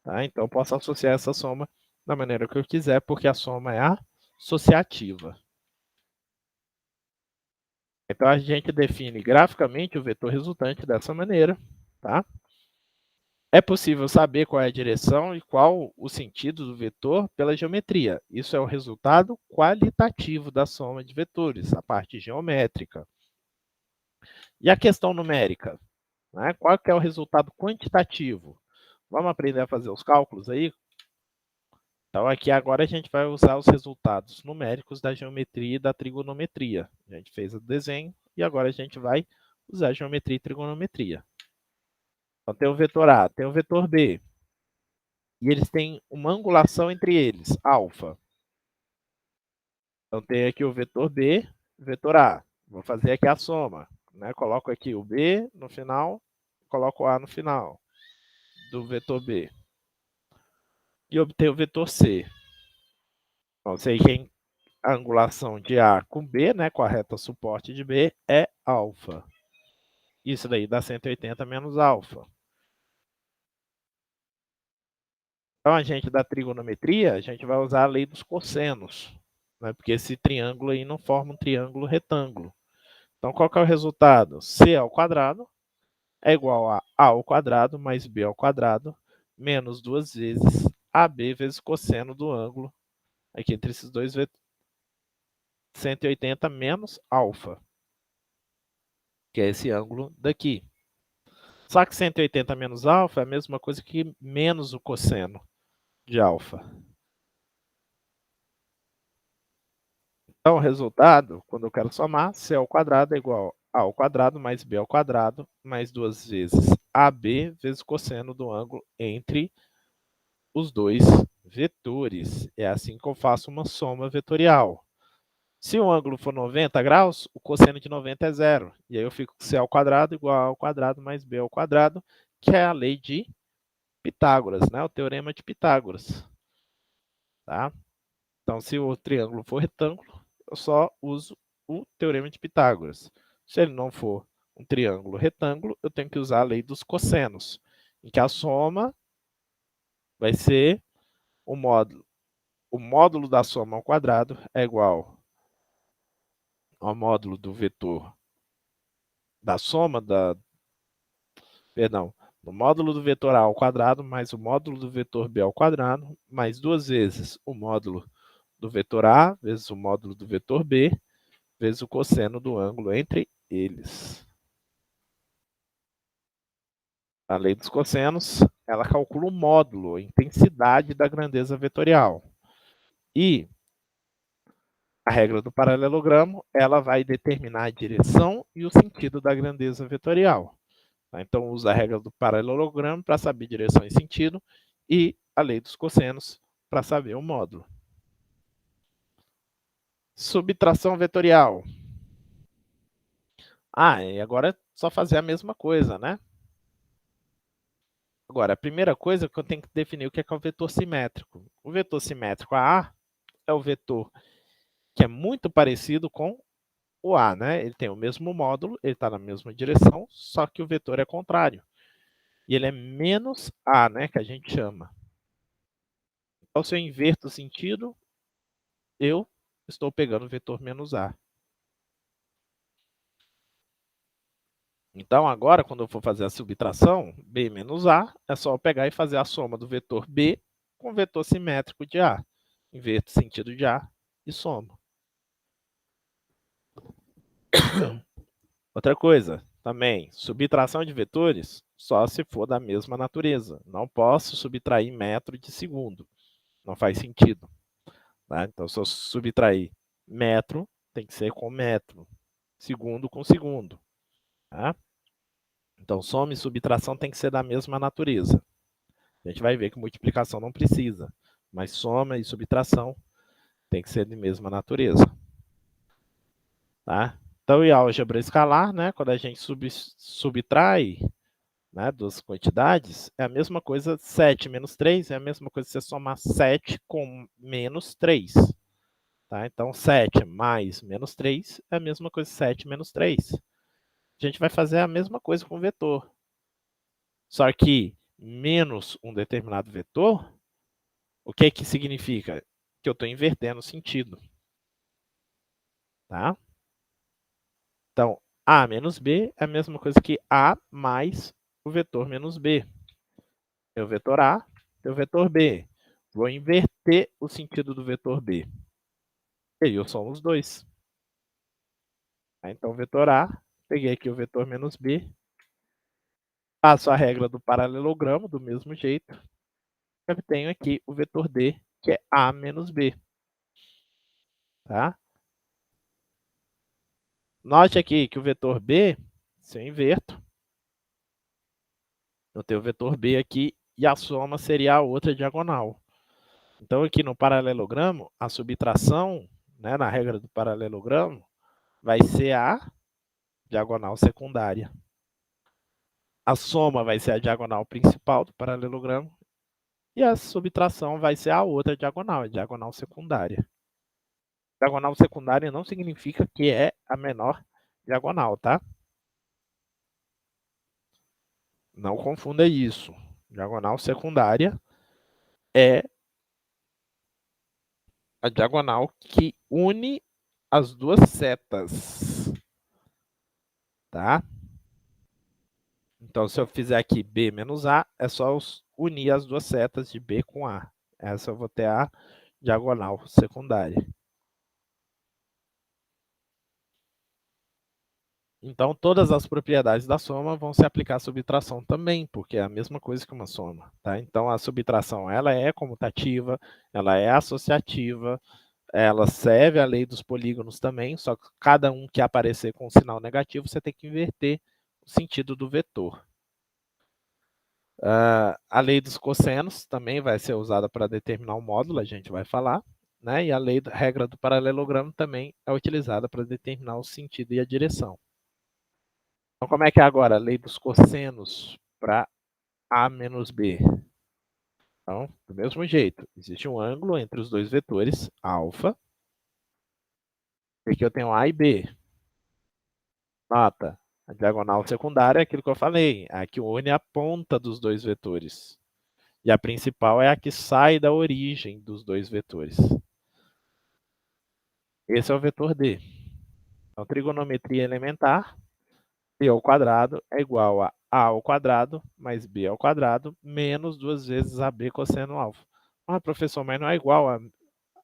Tá? Então, eu posso associar essa soma da maneira que eu quiser, porque a soma é associativa. Então, a gente define graficamente o vetor resultante dessa maneira. Tá? É possível saber qual é a direção e qual o sentido do vetor pela geometria. Isso é o resultado qualitativo da soma de vetores, a parte geométrica. E a questão numérica? Né? Qual que é o resultado quantitativo? Vamos aprender a fazer os cálculos aí? Então, aqui agora a gente vai usar os resultados numéricos da geometria e da trigonometria. A gente fez o desenho e agora a gente vai usar geometria e trigonometria. Então, tem o vetor A, tem o vetor B. E eles têm uma angulação entre eles, alfa. Então, tem aqui o vetor B, vetor A. Vou fazer aqui a soma. Né? Coloco aqui o B no final, coloco o A no final do vetor B. E obtenho o vetor C. Então, sei que a angulação de A com B, né, com a reta suporte de B, é alfa. Isso daí dá 180 menos alfa. Então, a gente da trigonometria, a gente vai usar a lei dos cossenos, né, porque esse triângulo aí não forma um triângulo retângulo. Então, qual que é o resultado? C ao quadrado é igual a ao quadrado mais B ao quadrado menos 2 vezes AB vezes cosseno do ângulo aqui entre esses dois vetores. 180 menos alfa, que é esse ângulo daqui. Só que 180 menos alfa é a mesma coisa que menos o cosseno de alfa. Então, o resultado, quando eu quero somar, C ao quadrado é igual a ao quadrado mais B ao quadrado, mais 2 vezes AB vezes o cosseno do ângulo entre os dois vetores. É assim que eu faço uma soma vetorial. Se o ângulo for 90 graus, o cosseno de 90 é zero. E aí eu fico com C ao quadrado igual a ao quadrado mais B ao quadrado, que é a lei de Pitágoras, né? O teorema de Pitágoras. Tá? Então, se o triângulo for retângulo, eu só uso o teorema de Pitágoras. Se ele não for um triângulo retângulo, eu tenho que usar a lei dos cossenos, em que a soma vai ser o módulo. O módulo da soma ao quadrado é igual ao módulo do vetor da soma do módulo do vetor A ao quadrado mais o módulo do vetor B ao quadrado, mais 2 vezes o módulo do vetor A vezes o módulo do vetor B, vezes o cosseno do ângulo entre eles. A lei dos cossenos, ela calcula o módulo, a intensidade da grandeza vetorial. E a regra do paralelogramo, ela vai determinar a direção e o sentido da grandeza vetorial. Então, usa a regra do paralelogramo para saber direção e sentido e a lei dos cossenos para saber o módulo. Subtração vetorial. E agora é só fazer a mesma coisa, né? Agora, a primeira coisa é que eu tenho que definir o que é o vetor simétrico. O vetor simétrico A é o vetor que é muito parecido com o A, né? Ele tem o mesmo módulo, ele está na mesma direção, só que o vetor é contrário. E ele é menos A, né? Que a gente chama. Então, se eu inverto o sentido, eu estou pegando o vetor menos A. Então, agora, quando eu for fazer a subtração, B menos A, é só eu pegar e fazer a soma do vetor B com o vetor simétrico de A. Inverto o sentido de A e somo. Outra coisa, também, subtração de vetores só se for da mesma natureza. Não posso subtrair metro de segundo. Não faz sentido. Tá? Então, se eu subtrair metro, tem que ser com metro. Segundo com segundo. Tá? Então, soma e subtração tem que ser da mesma natureza. A gente vai ver que multiplicação não precisa, mas soma e subtração tem que ser de mesma natureza. Tá? Então, em álgebra escalar, né, quando a gente subtrai, né, duas quantidades, é a mesma coisa, 7 menos 3 é a mesma coisa que você somar 7 com menos 3. Tá? Então, 7 mais menos 3 é a mesma coisa que 7 menos 3. A gente vai fazer a mesma coisa com o vetor. Só que menos um determinado vetor, o que que significa? Que eu estou invertendo o sentido. Tá? Então, A menos B é a mesma coisa que A mais o vetor menos B. Tem o vetor A, tem o vetor B. Vou inverter o sentido do vetor B. E aí eu somo os dois. Então, vetor A, peguei aqui o vetor menos B, passo a regra do paralelogramo do mesmo jeito. Eu tenho aqui o vetor D, que é A menos B. Tá? Note aqui que o vetor B, se eu inverto, eu tenho o vetor B aqui e a soma seria a outra diagonal. Então, aqui no paralelogramo, a subtração, né, na regra do paralelogramo, vai ser a diagonal secundária. A soma vai ser a diagonal principal do paralelogramo e a subtração vai ser a outra diagonal, a diagonal secundária. Diagonal secundária não significa que é a menor diagonal, tá? Não confunda isso. Diagonal secundária é a diagonal que une as duas setas, tá? Então, se eu fizer aqui B menos A, é só unir as duas setas de B com A. Essa eu vou ter a diagonal secundária. Então, todas as propriedades da soma vão se aplicar à subtração também, porque é a mesma coisa que uma soma. Tá? Então, a subtração ela é comutativa, ela é associativa, ela serve à lei dos polígonos também, só que cada um que aparecer com um sinal negativo, você tem que inverter o sentido do vetor. A lei dos cossenos também vai ser usada para determinar o módulo, a gente vai falar, né? E a regra do paralelogramo também é utilizada para determinar o sentido e a direção. Então, como é que é agora a lei dos cossenos para A menos B? Então, do mesmo jeito, existe um ângulo entre os dois vetores, alfa, e aqui eu tenho A e B. Nota, a diagonal secundária é aquilo que eu falei, é a que une a ponta dos dois vetores. E a principal é a que sai da origem dos dois vetores. Esse é o vetor D. Então, trigonometria elementar, b ao quadrado é igual a ao quadrado mais b ao quadrado menos 2 vezes ab cosseno alfa. Ah, professor, mas não é igual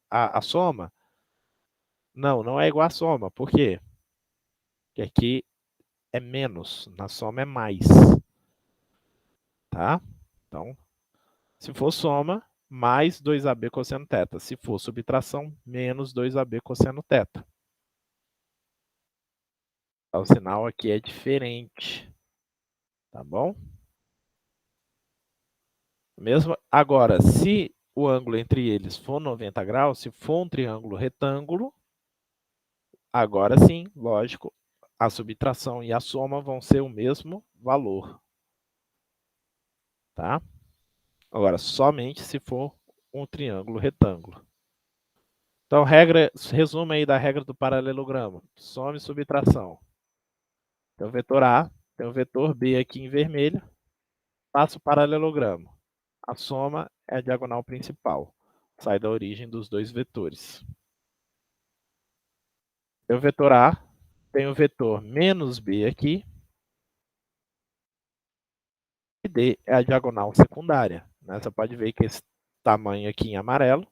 a soma? Não, não é igual a soma. Por quê? Porque aqui é menos, na soma é mais. Tá? Então, se for soma, mais 2ab cosseno θ. Se for subtração, menos 2ab cosseno θ. O sinal aqui é diferente. Tá bom? Mesmo agora, se o ângulo entre eles for 90 graus, se for um triângulo retângulo, agora sim, lógico, a subtração e a soma vão ser o mesmo valor. Tá? Agora, somente se for um triângulo retângulo. Então, resumo aí da regra do paralelogramo. Soma e subtração. Tem o vetor A, tem o vetor B aqui em vermelho. Faço o paralelogramo. A soma é a diagonal principal. Sai da origem dos dois vetores. Tem o vetor A, tem o vetor menos B aqui. E D é a diagonal secundária. Né? Você pode ver que esse tamanho aqui em amarelo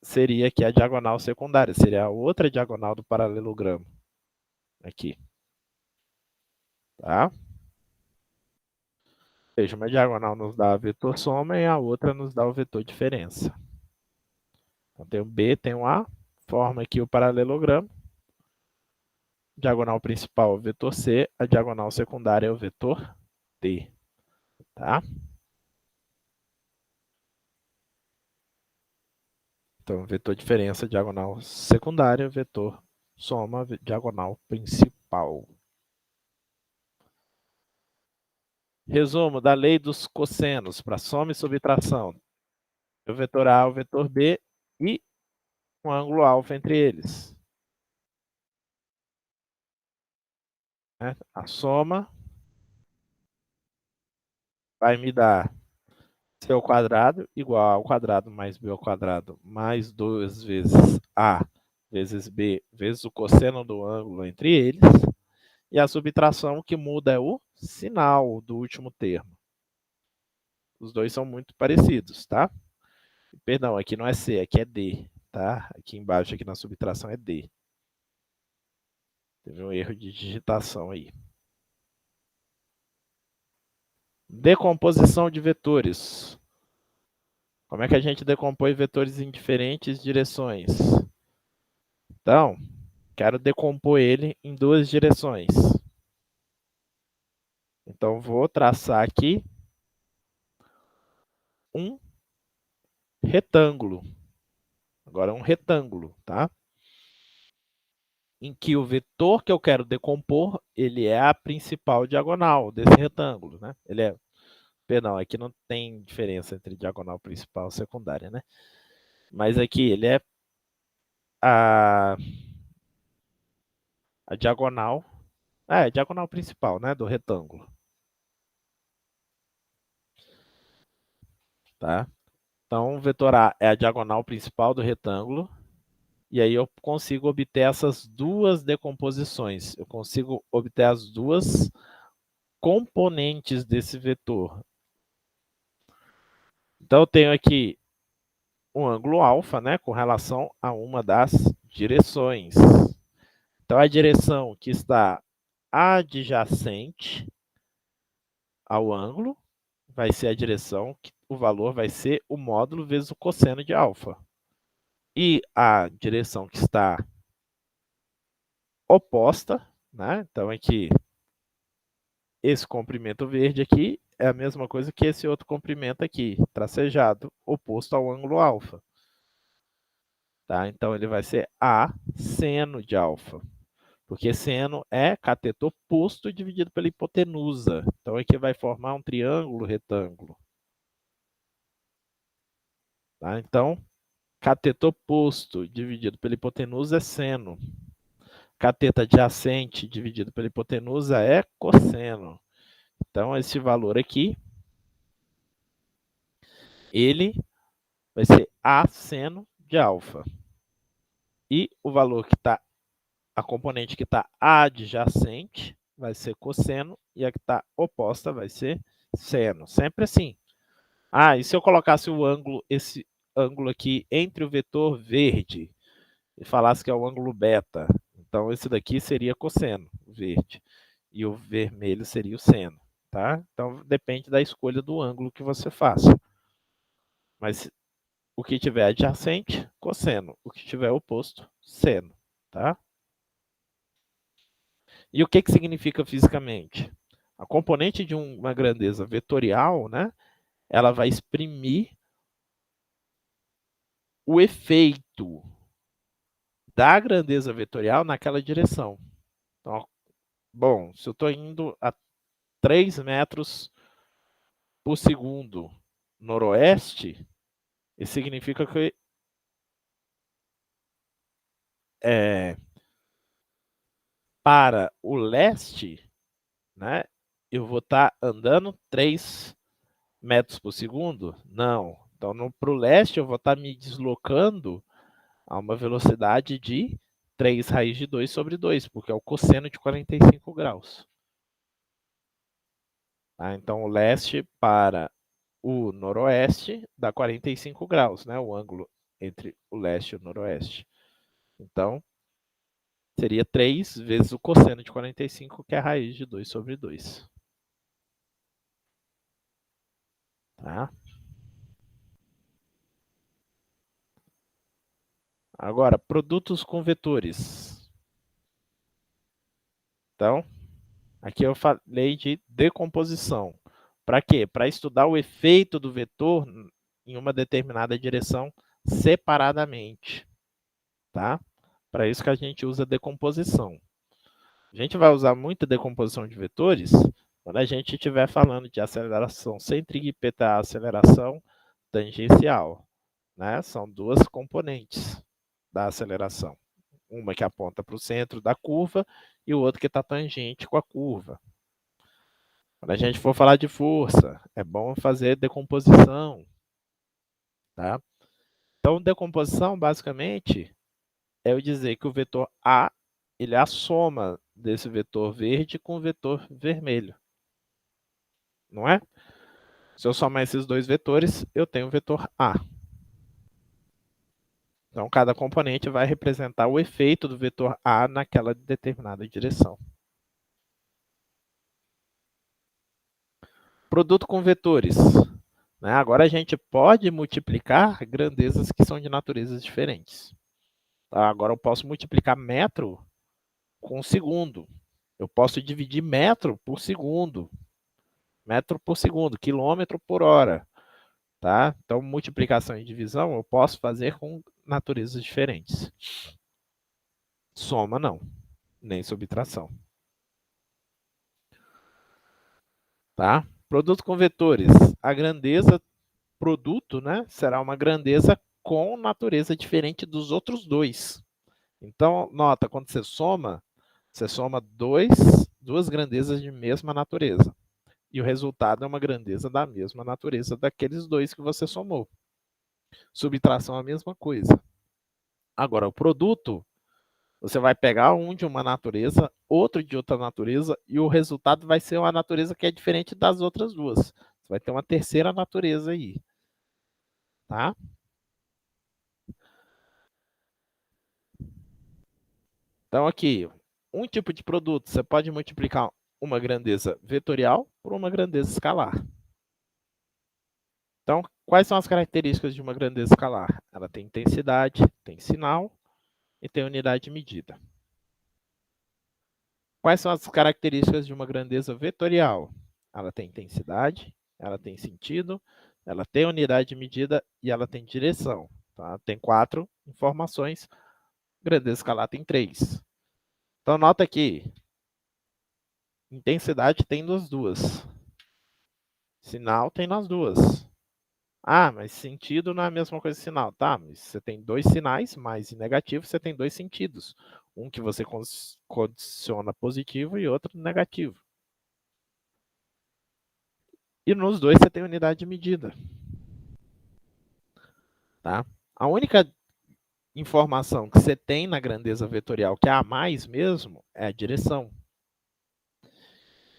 seria aqui a diagonal secundária. Seria a outra diagonal do paralelogramo. Aqui. Tá? Ou seja, uma diagonal nos dá o vetor soma e a outra nos dá o vetor diferença. Então, tem o B, tem o A. Forma aqui o paralelogramo. Diagonal principal é o vetor C. A diagonal secundária é o vetor D. Tá? Então, vetor diferença, diagonal secundária, vetor soma, diagonal principal. Resumo da lei dos cossenos para soma e subtração. O vetor A, o vetor B e um ângulo alfa entre eles. A soma vai me dar C ao quadrado igual a ao quadrado mais B ao quadrado mais 2 vezes A vezes B vezes o cosseno do ângulo entre eles. E a subtração que muda é o sinal do último termo. Os dois são muito parecidos, tá? Perdão, aqui não é C, aqui é D, tá? Aqui embaixo, aqui na subtração é D. Teve um erro de digitação aí. Decomposição de vetores. Como é que a gente decompõe vetores em diferentes direções? Então, quero decompor ele em duas direções. Então, vou traçar aqui um retângulo. Agora, um retângulo, tá? Em que o vetor que eu quero decompor, ele é a principal diagonal desse retângulo, né? Ele é, perdão, aqui não tem diferença entre diagonal principal e secundária, né? Mas aqui ele é a diagonal, diagonal principal, né, do retângulo. Tá? Então, o vetor A é a diagonal principal do retângulo, e aí eu consigo obter essas duas decomposições. Eu consigo obter as duas componentes desse vetor. Então, eu tenho aqui um ângulo alfa, né, com relação a uma das direções. Então, a direção que está adjacente ao ângulo vai ser a direção que o valor vai ser o módulo vezes o cosseno de alfa. E a direção que está oposta, né? Então, aqui, esse comprimento verde aqui é a mesma coisa que esse outro comprimento aqui, tracejado, oposto ao ângulo alfa. Tá? Então, ele vai ser A seno de alfa. Porque seno é cateto oposto dividido pela hipotenusa. Então, aqui vai formar um triângulo retângulo. Tá? Então, cateto oposto dividido pela hipotenusa é seno. Cateto adjacente dividido pela hipotenusa é cosseno. Então, esse valor aqui, ele vai ser A seno de alfa. E o valor que está, a componente que está adjacente, vai ser cosseno, e a que está oposta vai ser seno. Sempre assim. Ah, e se eu colocasse o ângulo, esse ângulo aqui entre o vetor verde, e falasse que é o ângulo beta, então esse daqui seria cosseno, verde, e o vermelho seria o seno, tá? Então depende da escolha do ângulo que você faça. Mas o que tiver adjacente, cosseno, o que tiver oposto, seno, tá? E o que significa fisicamente? A componente de uma grandeza vetorial, né, ela vai exprimir o efeito da grandeza vetorial naquela direção. Então, bom, se eu estou indo a 3 metros por segundo noroeste, isso significa que para o leste, né, eu vou estar andando 3 metros por segundo? Não. Então, para o leste, eu vou estar me deslocando a uma velocidade de 3 raiz de 2 sobre 2, porque é o cosseno de 45 graus. Tá? Então, o leste para o noroeste dá 45 graus, né? O ângulo entre o leste e o noroeste. Então, seria 3 vezes o cosseno de 45, que é a raiz de 2 sobre 2. Tá? Agora, produtos com vetores. Então, aqui eu falei de decomposição. Para quê? Para estudar o efeito do vetor em uma determinada direção separadamente. Tá? Para isso que a gente usa decomposição. A gente vai usar muito decomposição de vetores quando a gente estiver falando de aceleração centrípeta, aceleração tangencial. Né? São duas componentes da aceleração. Uma que aponta para o centro da curva e o outro que está tangente com a curva. Quando a gente for falar de força, é bom fazer decomposição. Tá? Então, decomposição, basicamente, é eu dizer que o vetor A ele é a soma desse vetor verde com o vetor vermelho. Não é? Se eu somar esses dois vetores, eu tenho o vetor A. Então, cada componente vai representar o efeito do vetor A naquela determinada direção. Produto com vetores. Né? Agora, a gente pode multiplicar grandezas que são de naturezas diferentes. Tá? Agora, eu posso multiplicar metro com segundo. Eu posso dividir metro por segundo. Metro por segundo, quilômetro por hora. Tá? Então, multiplicação e divisão eu posso fazer com naturezas diferentes. Soma, não. Nem subtração. Tá? Produto com vetores. A grandeza produto, né, será uma grandeza com natureza diferente dos outros dois. Então, nota, quando você soma duas grandezas de mesma natureza. E o resultado é uma grandeza da mesma natureza daqueles dois que você somou. Subtração é a mesma coisa. Agora, o produto, você vai pegar um de uma natureza, outro de outra natureza, e o resultado vai ser uma natureza que é diferente das outras duas. Você vai ter uma terceira natureza aí. tá? Então, aqui, um tipo de produto, você pode multiplicar uma grandeza vetorial por uma grandeza escalar. Então, quais são as características de uma grandeza escalar? Ela tem intensidade, tem sinal e tem unidade de medida. Quais são as características de uma grandeza vetorial? Ela tem intensidade, ela tem sentido, ela tem unidade de medida e ela tem direção. Tá? Tem 4 informações, grandeza escalar tem 3. Então, nota aqui, intensidade tem nas duas, sinal tem nas duas. Ah, mas sentido não é a mesma coisa que sinal. Tá, mas você tem 2 sinais, mais e negativo, você tem 2 sentidos. Um que você condiciona positivo e outro negativo. E nos dois você tem unidade de medida. Tá? A única informação que você tem na grandeza vetorial, que é a mais mesmo, é a direção.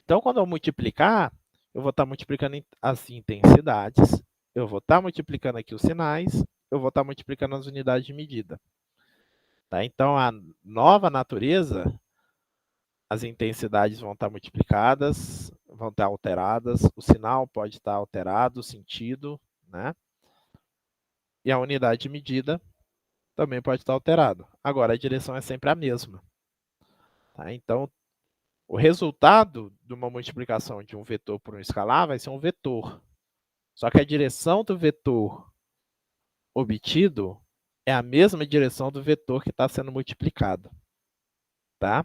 Então, quando eu multiplicar, eu vou estar multiplicando as intensidades, eu vou estar multiplicando aqui os sinais, eu vou estar multiplicando as unidades de medida. Tá? Então, a nova natureza, as intensidades vão estar multiplicadas, vão estar alteradas, o sinal pode estar alterado, o sentido, né? E a unidade de medida também pode estar alterado. Agora, a direção é sempre a mesma. Tá? Então, o resultado de uma multiplicação de um vetor por um escalar vai ser um vetor. Só que a direção do vetor obtido é a mesma direção do vetor que está sendo multiplicado. Tá?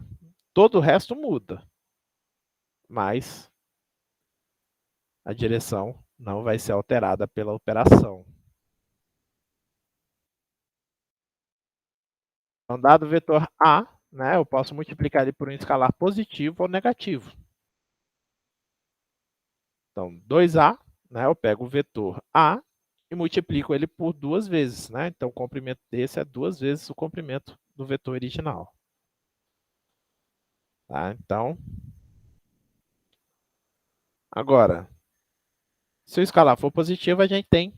Todo o resto muda, mas a direção não vai ser alterada pela operação. Então, dado o vetor A, né, eu posso multiplicar ele por um escalar positivo ou negativo. Então, 2A, né, eu pego o vetor A e multiplico ele por 2 vezes. Né? Então, o comprimento desse é 2 vezes o comprimento do vetor original. Tá? Então, agora, se o escalar for positivo, a gente tem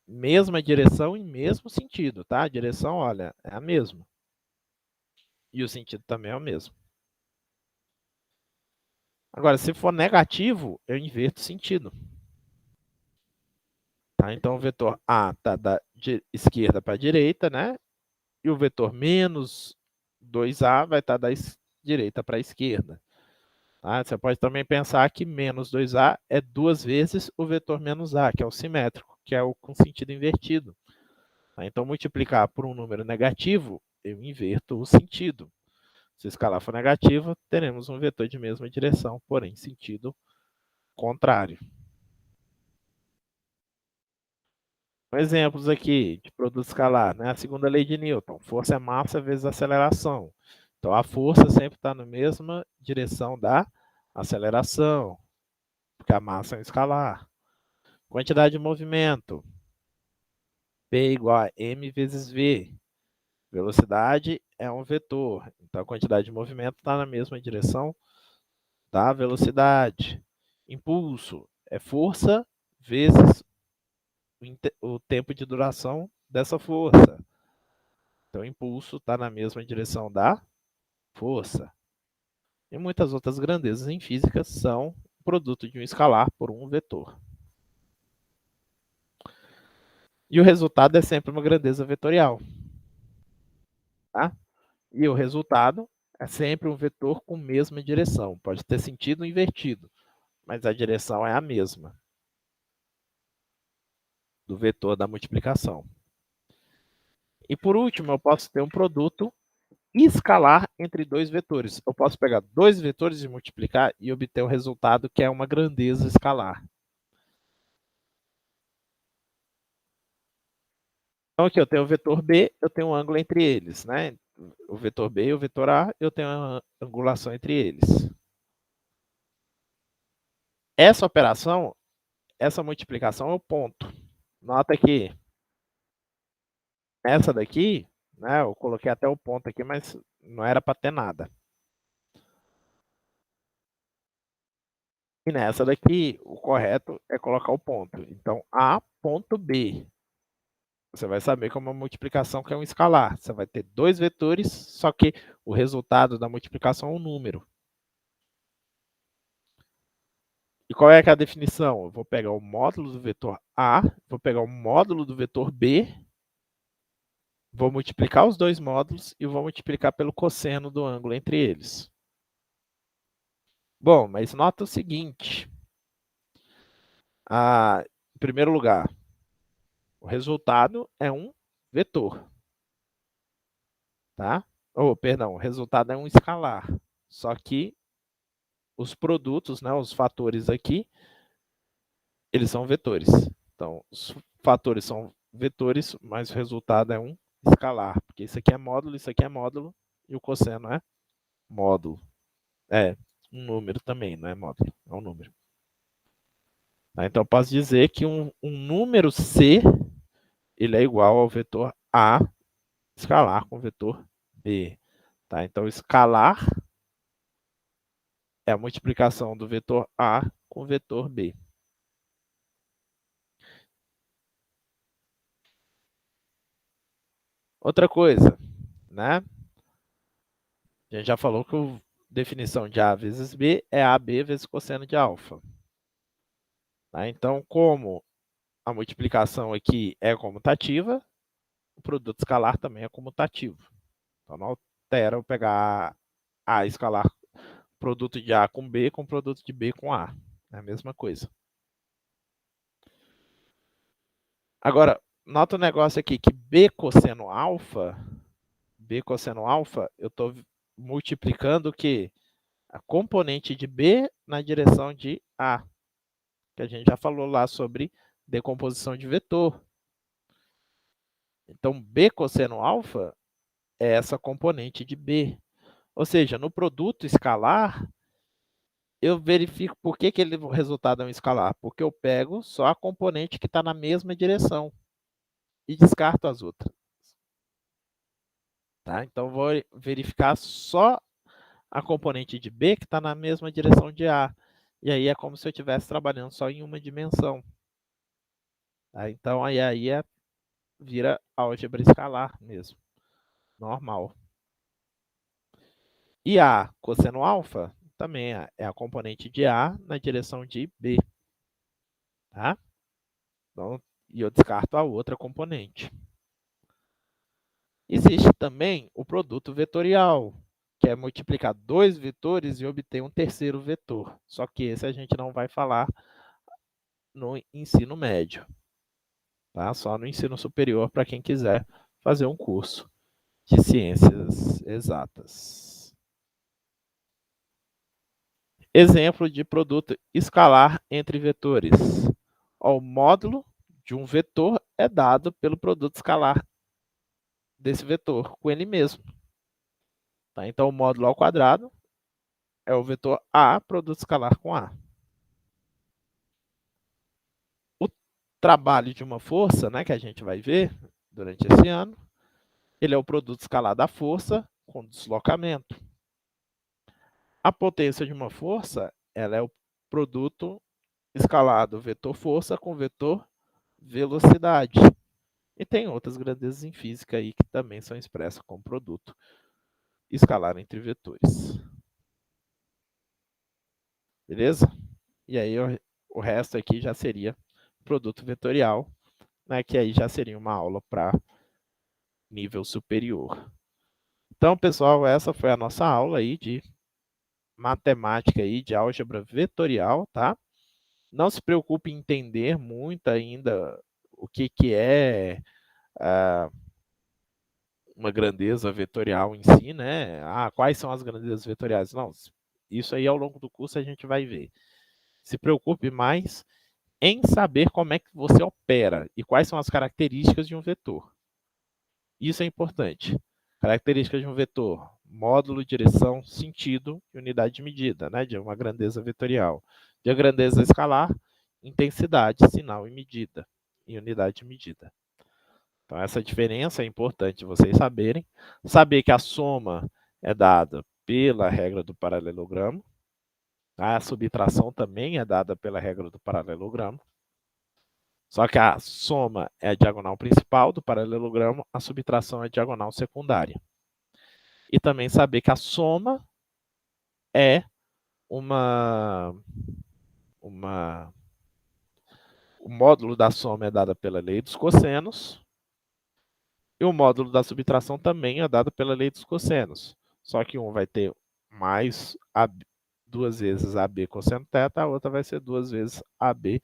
mesma direção e mesmo sentido. Tá? A direção, olha, é a mesma. E o sentido também é o mesmo. Agora, se for negativo, eu inverto o sentido. Tá? Então, o vetor A está da esquerda para a direita, né? E o vetor menos 2A vai estar da direita para a esquerda. Tá? Você pode também pensar que menos 2A é 2 vezes o vetor menos A, que é o simétrico, que é o com sentido invertido. Tá? Então, multiplicar por um número negativo, eu inverto o sentido. Se o escalar for negativo, teremos um vetor de mesma direção, porém sentido contrário. Exemplos aqui de produto escalar, né? A segunda lei de Newton, força é massa vezes aceleração. Então, a força sempre está na mesma direção da aceleração, porque a massa é um escalar. Quantidade de movimento, P igual a m vezes v. Velocidade é um vetor, então a quantidade de movimento está na mesma direção da velocidade. Impulso é força vezes o tempo de duração dessa força. Então, o impulso está na mesma direção da força. E muitas outras grandezas em física são produto de um escalar por um vetor. E o resultado é sempre uma grandeza vetorial. Tá? E o resultado é sempre um vetor com mesma direção. Pode ter sentido invertido, mas a direção é a mesma do vetor da multiplicação. E por último, eu posso ter um produto escalar entre dois vetores. Eu posso pegar dois vetores e multiplicar e obter o resultado que é uma grandeza escalar. Então, aqui eu tenho o vetor B, eu tenho um ângulo entre eles. Né? O vetor B e o vetor A, eu tenho uma angulação entre eles. Essa operação, essa multiplicação é o ponto. Nota que essa daqui, né, eu coloquei até o ponto aqui, mas não era para ter nada. E nessa daqui, o correto é colocar o ponto. Então, A ponto B. Você vai saber que é uma multiplicação que é um escalar. Você vai ter dois vetores, só que o resultado da multiplicação é um número. E qual é que é a definição? Eu vou pegar o módulo do vetor A, vou pegar o módulo do vetor B, vou multiplicar os dois módulos e vou multiplicar pelo cosseno do ângulo entre eles. Bom, mas nota o seguinte. Em primeiro lugar, o resultado é um vetor. Tá? Perdão, o resultado é um escalar. Só que os produtos, né, os fatores aqui, eles são vetores. Então, os fatores são vetores, mas o resultado é um escalar. Porque isso aqui é módulo, e o cosseno é módulo. É um número também, não é módulo, é um número. Tá? Então, eu posso dizer que um número C ele é igual ao vetor A escalar com o vetor B. Tá? Então, escalar é a multiplicação do vetor A com o vetor B. Outra coisa, né? A gente já falou que a definição de A vezes B é AB vezes cosseno de alfa. Tá? Então, como a multiplicação aqui é comutativa, o produto escalar também é comutativo. Então, não altera eu pegar A escalar produto de A com B com produto de B com A. É a mesma coisa. Agora, nota o negócio aqui que B cosseno alfa, eu estou multiplicando o quê? A componente de B na direção de A, que a gente já falou lá sobre decomposição de vetor. Então, B cosseno alfa é essa componente de B. Ou seja, no produto escalar, eu verifico por que o resultado é um escalar. Porque eu pego só a componente que está na mesma direção e descarto as outras. Tá? Então, vou verificar só a componente de B que está na mesma direção de A. E aí é como se eu estivesse trabalhando só em uma dimensão. Tá? Então, vira álgebra escalar mesmo, normal. E A cosseno alfa também é a componente de A na direção de B. Tá? Então, e eu descarto a outra componente. Existe também o produto vetorial, que é multiplicar dois vetores e obter um terceiro vetor. Só que esse a gente não vai falar no ensino médio. Tá? Só no ensino superior para quem quiser fazer um curso de ciências exatas. Exemplo de produto escalar entre vetores. O módulo de um vetor é dado pelo produto escalar desse vetor com ele mesmo. Tá? Então, o módulo ao quadrado é o vetor A, produto escalar com A. O trabalho de uma força, né, que a gente vai ver durante esse ano, ele é o produto escalar da força com deslocamento. A potência de uma força, ela é o produto escalar do vetor força com vetor velocidade. E tem outras grandezas em física aí que também são expressas como produto escalar entre vetores. Beleza? E aí o resto aqui já seria produto vetorial, né, que aí já seria uma aula para nível superior. Então, pessoal, essa foi a nossa aula aí de matemática aí, de álgebra vetorial, tá? Não se preocupe em entender muito ainda o que é uma grandeza vetorial em si, né? Quais são as grandezas vetoriais? Não, isso aí ao longo do curso a gente vai ver. Se preocupe mais em saber como é que você opera e quais são as características de um vetor. Isso é importante. Características de um vetor: módulo, direção, sentido e unidade de medida, né? De uma grandeza vetorial. De uma grandeza escalar, intensidade, sinal e medida, e unidade de medida. Então, essa diferença é importante vocês saberem. Saber que a soma é dada pela regra do paralelogramo. A subtração também é dada pela regra do paralelogramo. Só que a soma é a diagonal principal do paralelogramo, a subtração é a diagonal secundária. E também saber que a soma é o módulo da soma é dado pela lei dos cossenos, e o módulo da subtração também é dado pela lei dos cossenos. Só que um vai ter mais duas vezes AB cosseno θ, a outra vai ser duas vezes AB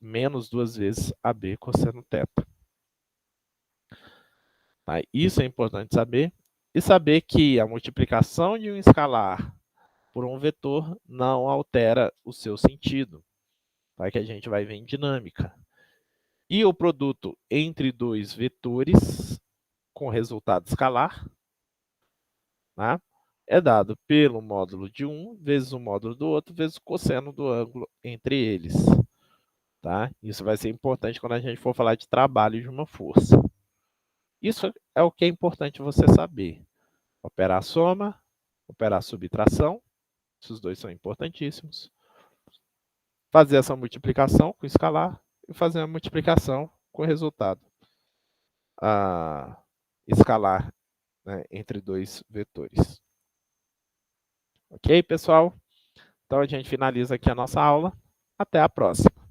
menos duas vezes AB cosseno θ. Tá? Isso é importante saber. E saber que a multiplicação de um escalar por um vetor não altera o seu sentido, tá? Que a gente vai ver em dinâmica. E o produto entre dois vetores com resultado escalar, tá? É dado pelo módulo de um vezes o módulo do outro vezes o cosseno do ângulo entre eles. Tá? Isso vai ser importante quando a gente for falar de trabalho de uma força. Isso é o que é importante você saber. Operar a soma, operar a subtração, esses dois são importantíssimos. Fazer essa multiplicação com escalar e fazer a multiplicação com o resultado escalar, né, entre dois vetores. Ok, pessoal? Então a gente finaliza aqui a nossa aula. Até a próxima.